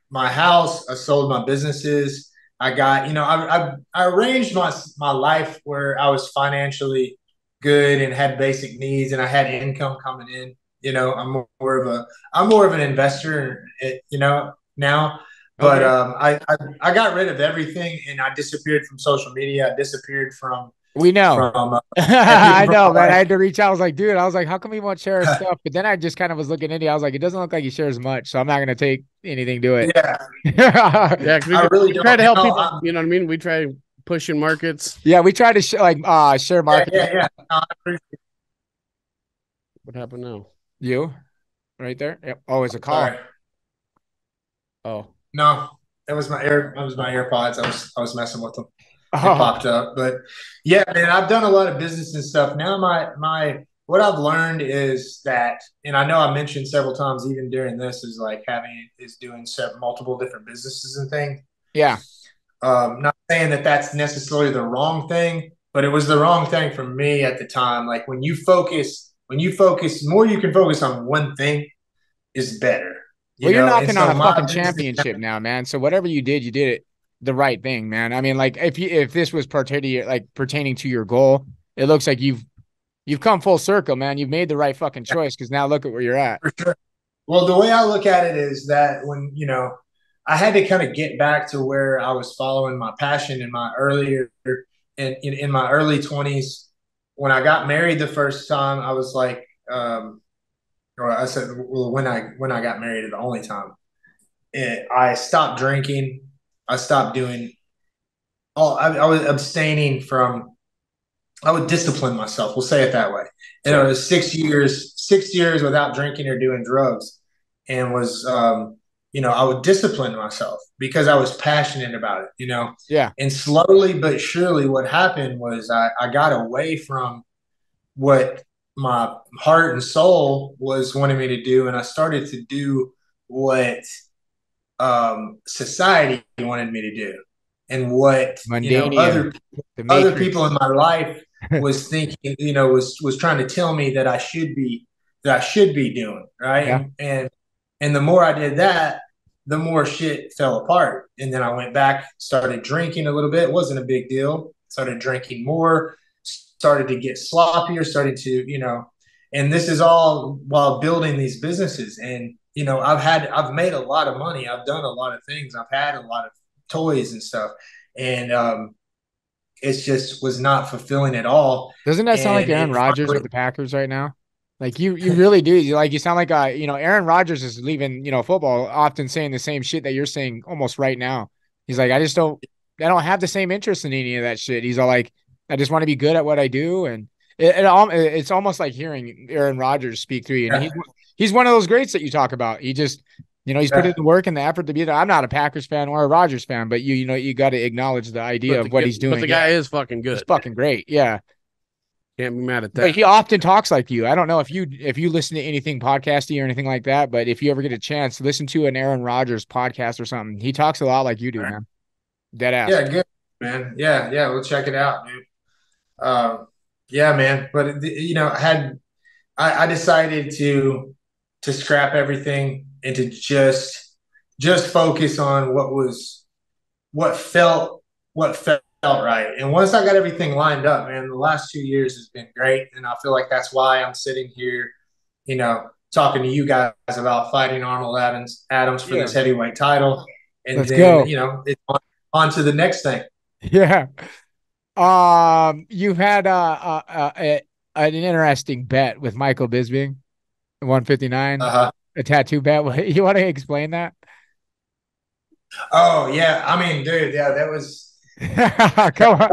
my house. I sold my businesses. I got, I arranged my life where I was financially good and had basic needs and I had income coming in. I'm more of an investor, now. But Okay. I got rid of everything and I disappeared from social media. I disappeared from. We know. I know, man. I had to reach out. I was like, dude, how come he won't share his stuff? But then I just kind of was looking into it. I was like, it doesn't look like he shares much, so I'm not going to take anything to it. Yeah. Yeah. We try to help people. You know what I mean? We try pushing markets. Yeah. We try to share marketing. Yeah. What happened now? You right there. Yep. Oh, it's a call. Sorry. Oh, no, that was my AirPods. I was messing with them. It Oh. popped up. But yeah, man, I've done a lot of business and stuff. Now what I've learned is that, and I know I mentioned several times even during this, is like doing multiple different businesses and things. Yeah. Not saying that that's necessarily the wrong thing, but it was the wrong thing for me at the time. Like when you focus, more you can focus on one thing is better. You're knocking on a fucking championship now, man. So whatever you did it the right thing, man. I mean, like if this was pertaining to your goal, it looks like you've come full circle, man. You've made the right fucking choice, because now look at where you're at. For sure. Well, the way I look at it is that when, I had to kind of get back to where I was following my passion in my in my early 20s. When I got married the first time, I was like, or I said, well, when I got married, the only time, I stopped drinking. I stopped doing I was abstaining from, I would discipline myself. We'll say it that way. And it was 6 years without drinking or doing drugs, and was, I would discipline myself because I was passionate about it, Yeah. And slowly but surely what happened was I got away from what my heart and soul was wanting me to do, and I started to do what society wanted me to do, and what Mundania, the other people in Matrix. my life was thinking, was trying to tell me that I should be doing, right. Yeah. And the more I did that, the more shit fell apart. And then I went back, started drinking a little bit. It wasn't a big deal. Started drinking more, started to get sloppier, started to, and this is all while building these businesses. And, I've made a lot of money. I've done a lot of things. I've had a lot of toys and stuff. And, it's just was not fulfilling at all. Doesn't that sound like And Aaron it Rodgers with finally, the Packers right now? Like you really do. You sound like Aaron Rodgers is leaving, football, often saying the same shit that you're saying almost right now. He's like, I don't have the same interest in any of that shit. He's all like, I just want to be good at what I do, and it's almost like hearing Aaron Rodgers speak through you. And yeah, he's one of those greats that you talk about. He just, he's put in yeah. the work and the effort to be there. I'm not a Packers fan or a Rodgers fan, but you got to acknowledge the idea of what he's But doing. the guy is fucking He's good. fucking great. Yeah. Can't be mad at But that. he often talks like you. I don't know if you listen to anything podcasty or anything like that, but if you ever get a chance, listen to an Aaron Rodgers podcast or something. He talks a lot like you do, man. Dead ass. Yeah, good, man. Yeah, yeah, we'll check it out, dude. Yeah, man. But I decided to scrap everything and to just focus on what felt right. And once I got everything lined up, man, the last 2 years has been great, and I feel like that's why I'm sitting here, talking to you guys about fighting Arnold Adams for Yeah. this heavyweight title, and Let's then go. it's on to the next thing. Yeah. You've had an interesting bet with Michael Bisping, 159, Uh-huh. a tattoo bet. You want to explain that? Oh yeah, I mean, dude, yeah, Come on.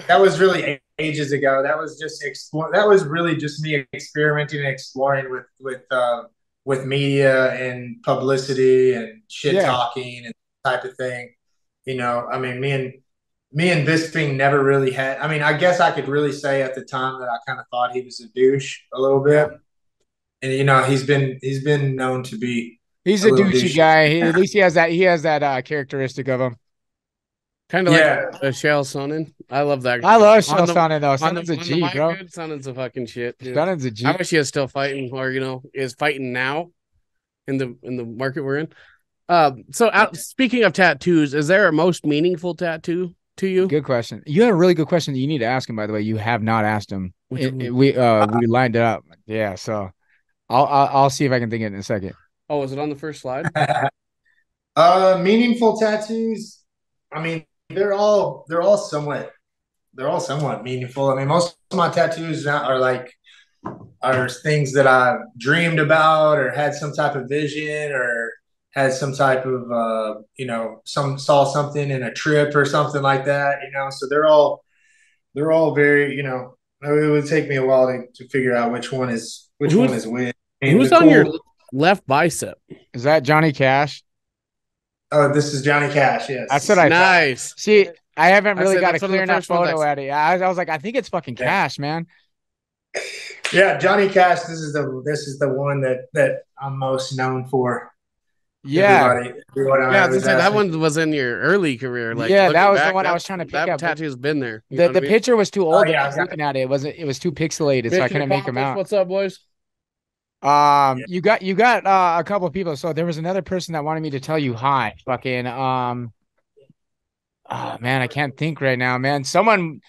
that was really ages ago. That was just explore. That was really just me experimenting and exploring with media and publicity and shit Yeah. talking and type of thing. I mean, me and Bisping never really had. I mean, I guess I could really say at the time that I kind of thought he was a douche a little Yeah. bit, and he's been known to be He's a a little douchey douchey. guy. At least he has that characteristic of him. Kind of like Yeah, Shell Sonnen. I love that guy. I love On the Sonnen though. on the Sonnen's a on the G, mic, bro. dude, Sonnen's a fucking shit, dude. Sonnen's a I G. wish he is still fighting, or is fighting now in the market we're in. Speaking of tattoos, is there a most meaningful tattoo to you? Good question. You had a really good question that you need to ask him, by the way. You have not asked him. Which one? We lined it up. Yeah, so I'll see if I can think of it in a second. Oh, was it on the first slide? meaningful tattoos. I mean, they're all somewhat meaningful. I mean, most of my tattoos are things that I dreamed about or had some type of vision or had some type of saw something in a trip or something like that. So they're all very. It would take me a while to figure out which one is which one is which. And Who's on your left bicep? Is that Johnny Cash? Oh, this is Johnny Cash. Yes, That's what I thought. Nice. See, I haven't really got a that's one of clear the enough first ones photo at it. I was like, I think it's fucking Yeah. Cash, man. Yeah, Johnny Cash. This is the one that I'm most known for. Yeah. Everyone Yeah, I was was gonna say, that asking. one was in your early career. Like, Yeah, that looking was the back, one I was trying to pick that up. tattoo's been there. You The know what I mean? picture was too old. Oh, yeah, I was looking at it. It was too pixelated, so I Mission couldn't make them accomplished. out. What's up, boys? You got a couple of people. So there was another person that wanted me to tell you hi. Fucking oh man, I can't think right now, man. Someone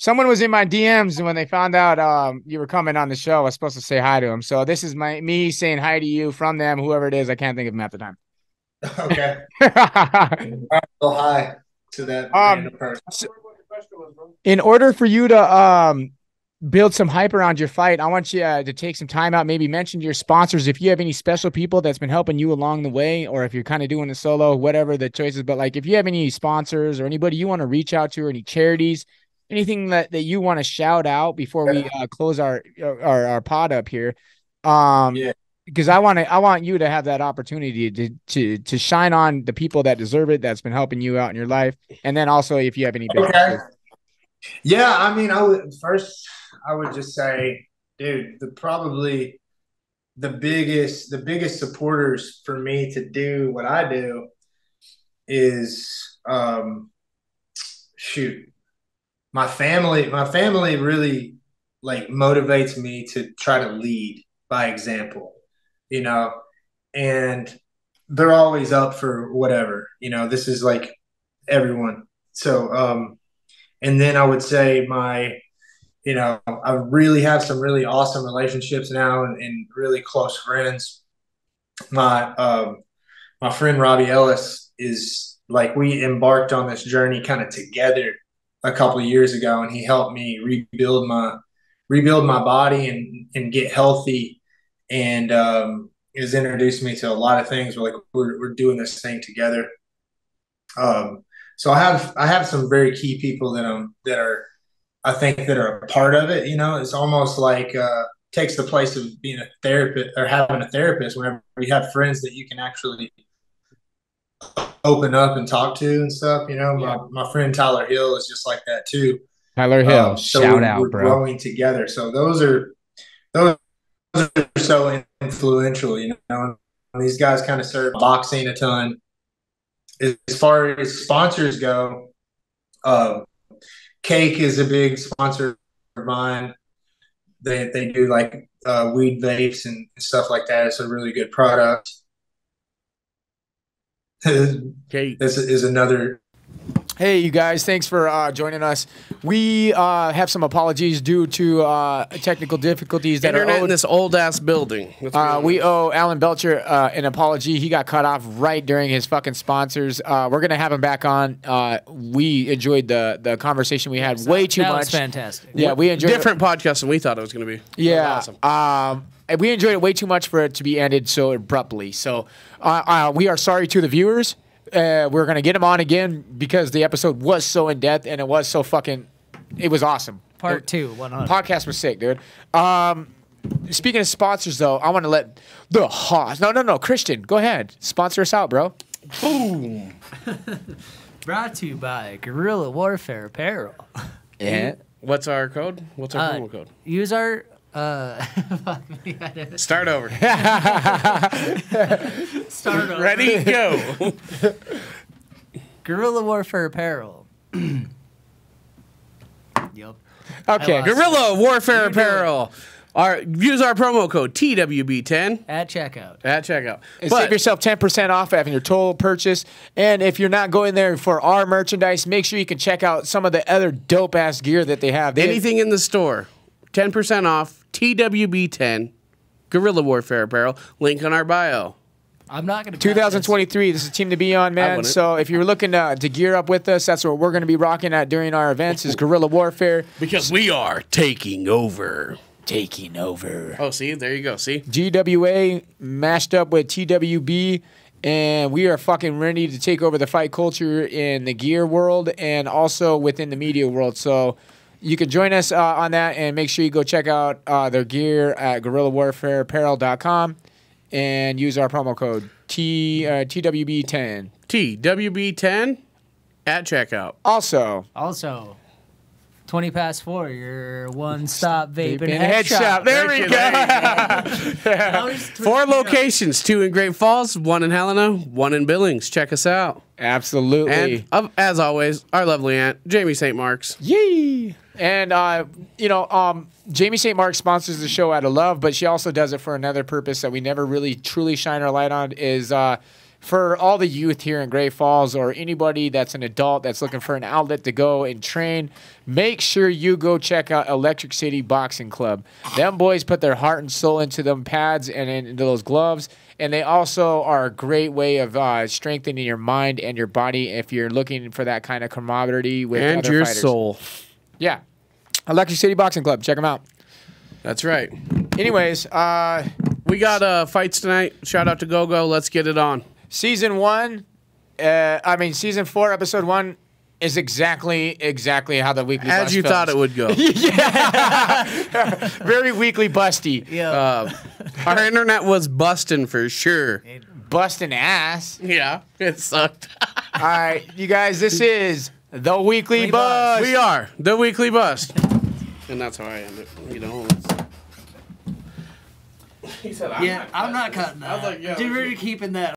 was in my DMs, and when they found out you were coming on the show, I was supposed to say hi to him. So this is me saying hi to you from them, whoever it is. I can't think of them at the time. Okay. Well, hi to that random person. In order for you to build some hype around your fight, I want you to take some time out, maybe mention your sponsors if you have any special people that's been helping you along the way, or if you're kind of doing a solo, whatever the choice is. But like, if you have any sponsors or anybody you want to reach out to, or any charities, anything that you want to shout out before we close our pod up here. Yeah. Because I want you to have that opportunity to shine on the people that deserve it, that's been helping you out in your life. And then also if you have any businesses. Yeah, I mean, I would just say dude, probably the biggest supporters for me to do what I do is shoot. My family really like motivates me to try to lead by example, you know, and they're always up for whatever, this is like everyone. So, and then I would say I really have some really awesome relationships now and really close friends. My friend Robbie Ellis is like, we embarked on this journey kind of together a couple of years ago, and he helped me rebuild my body and get healthy, and has introduced me to a lot of things. We're doing this thing together. So I have some very key people that are I think that are a part of it. It's almost like takes the place of being a therapist or having a therapist. Whenever you have friends that you can actually open up and talk to and stuff. My friend Tyler Hill is just like that too. Tyler Hill, so shout we're, out, we're bro. growing together. So those are so influential. And these guys kind of serve boxing a ton. As far as sponsors go, Cake is a big sponsor of mine. They do like weed vapes and stuff like that. It's a really good product. Kate. This is another. Hey, you guys, thanks for joining us. We have some apologies due to technical difficulties that Internet are in owed. this old-ass building. We owe Alan Belcher an apology. He got cut off right during his fucking sponsors. We're going to have him back on. We enjoyed the conversation we had way too that much. was fantastic. Yeah, we enjoyed Different podcast than we thought it was going to be. Yeah, That was awesome. and we enjoyed it way too much for it to be ended so abruptly. So we are sorry to the viewers. We're going to get him on again because the episode was so in-depth and it was so fucking... It was awesome. Part 2, 100. Podcast was sick, dude. Speaking of sponsors, though, I want to let the Haas... No, Christian, go ahead. Sponsor us out, bro. Boom. Brought to you by Guerrilla Warfare Apparel. Yeah. What's our code? What's our promo code? Use our... fuck me, Start over. start over. Ready? Go. Guerrilla Warfare Apparel. Yep. Okay. Guerrilla Warfare Apparel. Use our promo code TWB10 At checkout. And save yourself 10% off having your total purchase. And if you're not going there for our merchandise, make sure you can check out some of the other dope-ass gear that they have. Anything in the store, 10% off, TWB10, Guerrilla Warfare Apparel, link on our bio. I'm not going to... 2023, this is a team to be on, man. So if you're looking to gear up with us, that's what we're going to be rocking at during our events is Guerrilla Warfare. Because we are taking over. Taking over. Oh, see? There you go. See? GWA mashed up with TWB, and we are fucking ready to take over the fight culture in the gear world and also within the media world. So you can join us on that, and make sure you go check out their gear at GuerrillaWarfareApparel.com and use our promo code TWB10. TWB10 at checkout. Also, 20 past 4, your one-stop vaping Vaping head shop. There we go. 4 locations, 2 in Great Falls, 1 in Helena, 1 in Billings. Check us out. Absolutely. And as always, our lovely aunt, Jamie St. Mark's. Yee! And, Jamie St. Mark sponsors the show out of love, but she also does it for another purpose that we never really truly shine our light on is for all the youth here in Great Falls or anybody that's an adult that's looking for an outlet to go and train, make sure you go check out Electric City Boxing Club. Them boys put their heart and soul into them pads and into those gloves, and they also are a great way of strengthening your mind and your body if you're looking for that kind of camaraderie with And other your fighters. soul. Yeah. Electric City Boxing Club. Check them out. That's right. Anyways, We got fights tonight. Shout out to GoGo. Let's get it on. Season 4, episode 1 is exactly how the weekly As bust you films. thought it would go. Very weekly busty. Yeah. Our internet was busting for sure. Busting ass. Yeah, it sucked. All right, you guys, this is the weekly bust. We are the Weekly Bust. And that's how I end it. He said, I'm not cutting that. I was like, yeah. Dude, we're keeping that